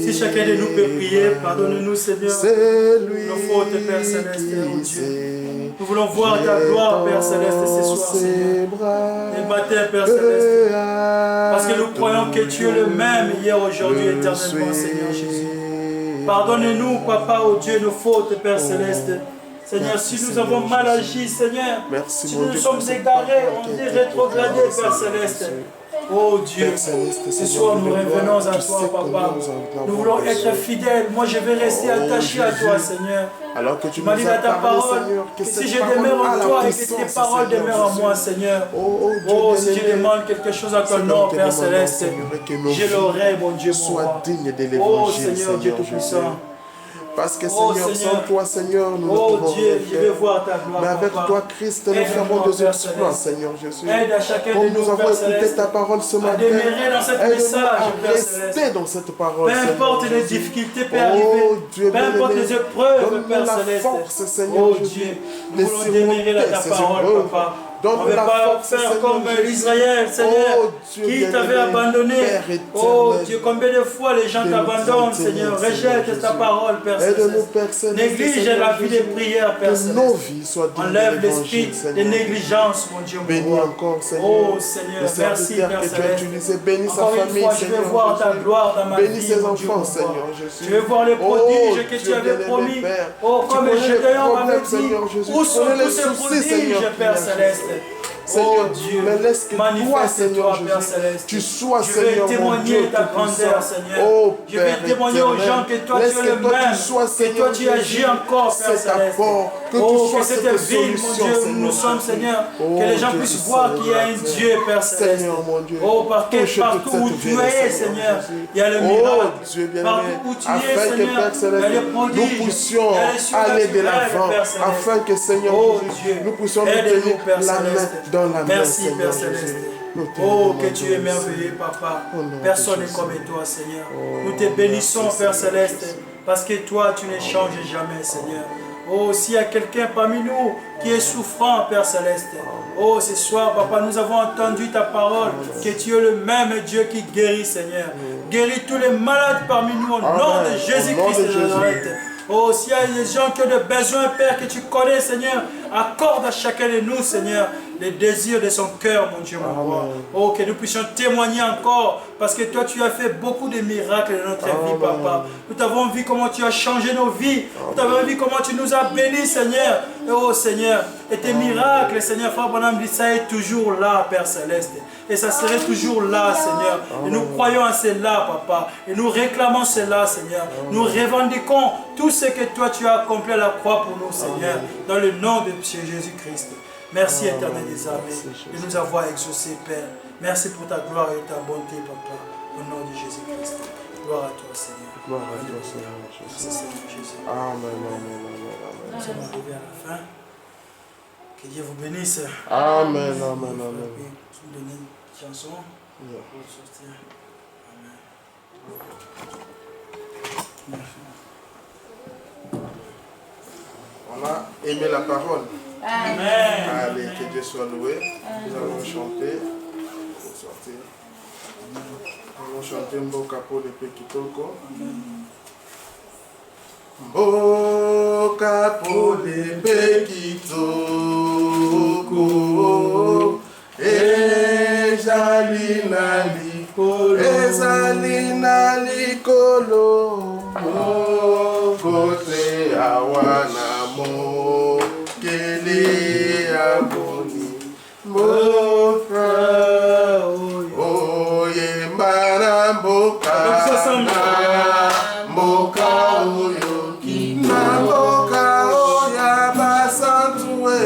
Si chacun de nous peut prier, pardonne-nous, Seigneur, nos fautes, Père Céleste, oh Dieu. Nous voulons voir ta gloire, Père Céleste, ce soir, Seigneur. Et matin, Père Céleste. Parce que nous croyons que tu es le même hier, aujourd'hui, éternellement, Seigneur Jésus. Pardonne-nous, Papa, oh Dieu, nos fautes, Père Céleste. Seigneur, si nous avons mal agi, Seigneur, si nous nous sommes égarés, on est rétrogradés, Père Céleste. Oh Dieu, ce soir nous revenons à toi, Papa. Nous voulons être fidèles. Moi, je vais rester attaché à toi, Seigneur. Alors que tu m'as dit dans ta parole que si je demeure en toi et que tes paroles demeurent en moi, Seigneur. Oh, si je demande quelque chose à ton nom, Père Céleste, j'ai l'oreille, mon Dieu, pour moi. Oh Seigneur, Dieu Tout-Puissant. Parce que Seigneur, sans toi, Seigneur, nous ne pouvons Dieu, rien je vais voir ta gloire. Mais avec toi, Christ, nous ferons des exploits, Seigneur Jésus. Aide à chacun de nous, nous avons écouté ta parole ce matin. Demeurer dans cette message, Père rester dans cette parole, peu importe les difficultés, Père, arriver. Peu importe les épreuves, Père Céleste. Oh Dieu, nous voulons demeurer dans ta parole, Papa. On ne veut pas faire comme l'Israël, Seigneur, qui t'avait abandonné. Oh Dieu, combien de fois les gens t'abandonnent, Seigneur. Rejette ta parole, Père Céleste. Néglige la vie des prières, Père Céleste. Enlève l'esprit de négligence, mon Dieu, mon roi. Oh Seigneur, merci, Père Céleste. Encore une fois, je vais voir ta gloire dans ma vie, mon Dieu, mon roi. Je vais voir les prodiges que tu avais promis. Oh, comme Gédéon m'avait dit, où sont tous ces prodiges, Père Céleste? Seigneur, Dieu, mais laisse que toi, Seigneur Jésus, tu sois, Seigneur, mon Dieu, ta grandeur, Seigneur. Oh, je vais témoigner aux gens que toi, tu es le même, que toi, tu agis encore, Père Céleste. Oh, que cette ville, mon Dieu, où nous sommes, Seigneur, que les gens puissent voir qu'il y a un Dieu, Père Céleste. Oh, partout où tu es, Seigneur, il y a le miracle. Partout où tu es, Seigneur, il y a le prodige. Nous puissions aller de l'avant, afin que, Seigneur Jésus, nous puissions nous tenir la main dans la main. Merci, Père Céleste. Oh, que tu es merveilleux, Papa. Personne n'est comme toi, Seigneur. Nous te bénissons, Père Céleste, parce que toi, tu ne changes jamais, Seigneur. Oh, s'il y a quelqu'un parmi nous qui est souffrant, Père Céleste. Oh, ce soir, Papa, nous avons entendu ta parole, que tu es le même Dieu qui guérit, Seigneur. Guéris tous les malades parmi nous au nom de Jésus-Christ de Nazareth. Oh, s'il y a des gens qui ont des besoins, Père, que tu connais, Seigneur, accorde à chacun de nous, Seigneur, les désirs de son cœur, mon Dieu, mon roi. Oh, que nous puissions témoigner encore, parce que toi, tu as fait beaucoup de miracles dans notre vie, Papa. Nous t'avons vu comment tu as changé nos vies. Nous t'avons vu comment tu nous as bénis, Seigneur. Et oh, Seigneur, et tes miracles, Seigneur, Frère Branham dit, ça est toujours là, Père Céleste. Et ça serait toujours là, Seigneur. Et nous croyons à cela, Papa. Et nous réclamons cela, Seigneur. Nous revendiquons tout ce que toi, tu as accompli à la croix pour nous, Seigneur. Dans le nom de Jésus-Christ. Merci, éternel des armées, de nous avoir exaucés, Père. Merci pour ta gloire et ta bonté, Papa. Au nom de Jésus-Christ. Gloire à toi, Seigneur. Gloire à toi, Seigneur Merci, Jésus. Seigneur Jésus. Amen, amen, Nous amen, sommes arrivés à la fin. Que Dieu vous bénisse. amen. Amen, amen, amen. Vous donner une chanson Yeah. pour sortir. Amen. On a aimé la parole. Amen. Allez, que Dieu soit loué. Nous allons chanter pour sortir. Nous allons chanter Mboka pour le Pekitoko. Mboka pour le Pekitoko. Ezali na likolo. Kote awana mo kele aboni mofa oye mbana mboka mboka oyo na mboka oya basantue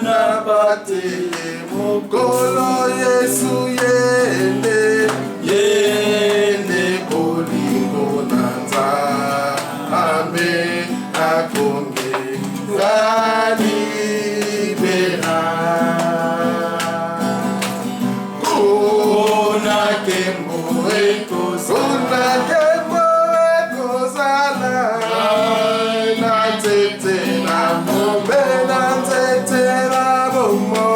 na batele mokolo Yesu yende yende kolingo nanza Amen, akonge, galibera. Kona kembo ekozala. Na tete na bombe, na tete na bombo.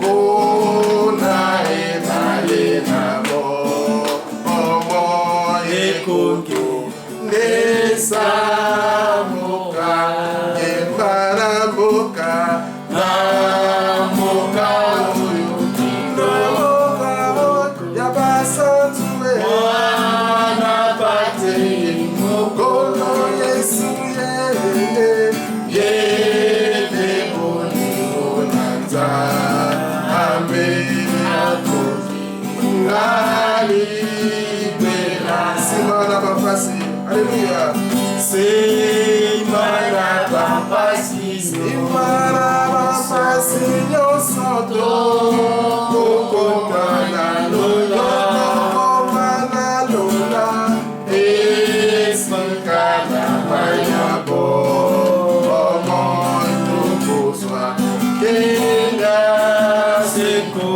Kona ebale na bo, omo ekonge. Nesa moka, yembara moka, na moka oyo, na moka oyo, yabasantue, wana bate, mokolo Yesu yende, yende bolingo nanza, amen akoki, ngalibela, simana bapasi. Alléluia. C'est Marabapasi, Nyosoto, Kokomana Lola, Kokomana Lola, Espakana Mayabo, Omoito Koswa, Kenga, Seko,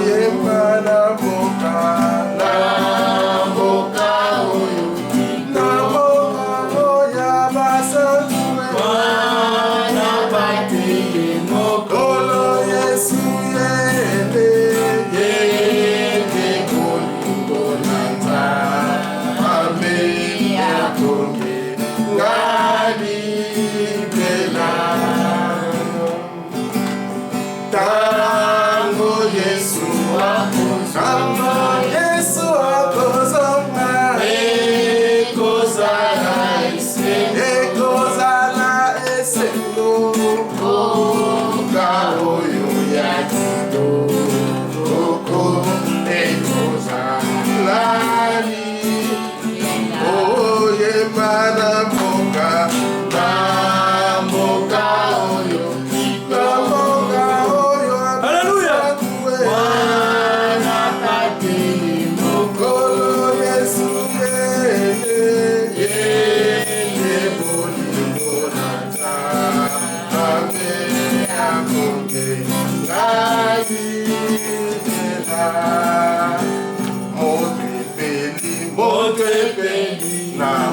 Yemana Moka, La Moka Oyo.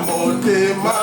Motema,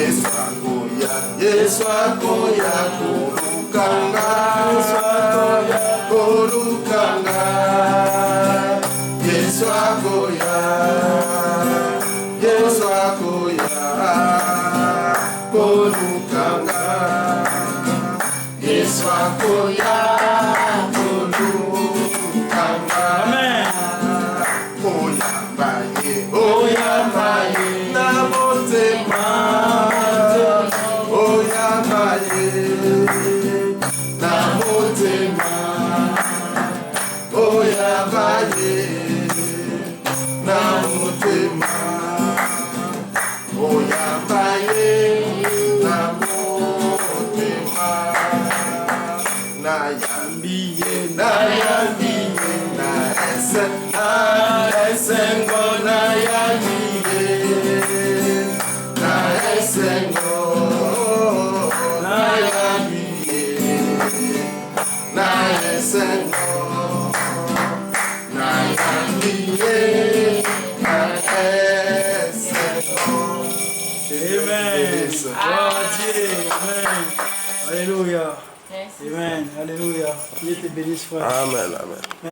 Yesu akoya kolukanga, kolukanga. Yesu akoya kolukanga. Yesu akoya kolukanga. Amen. Oyambaye na motema. Oyambaye na motema. Oyambaye na motema. Oyambaye na motema. Na yambiye na esengo na yambiye na esengo na yambiye na esengo na yambiye na esengo. Amen. Gloire à Dieu. Amen. Alléluia. Amen. Alléluia. Dieu te bénisse, frère. Amen. Amen.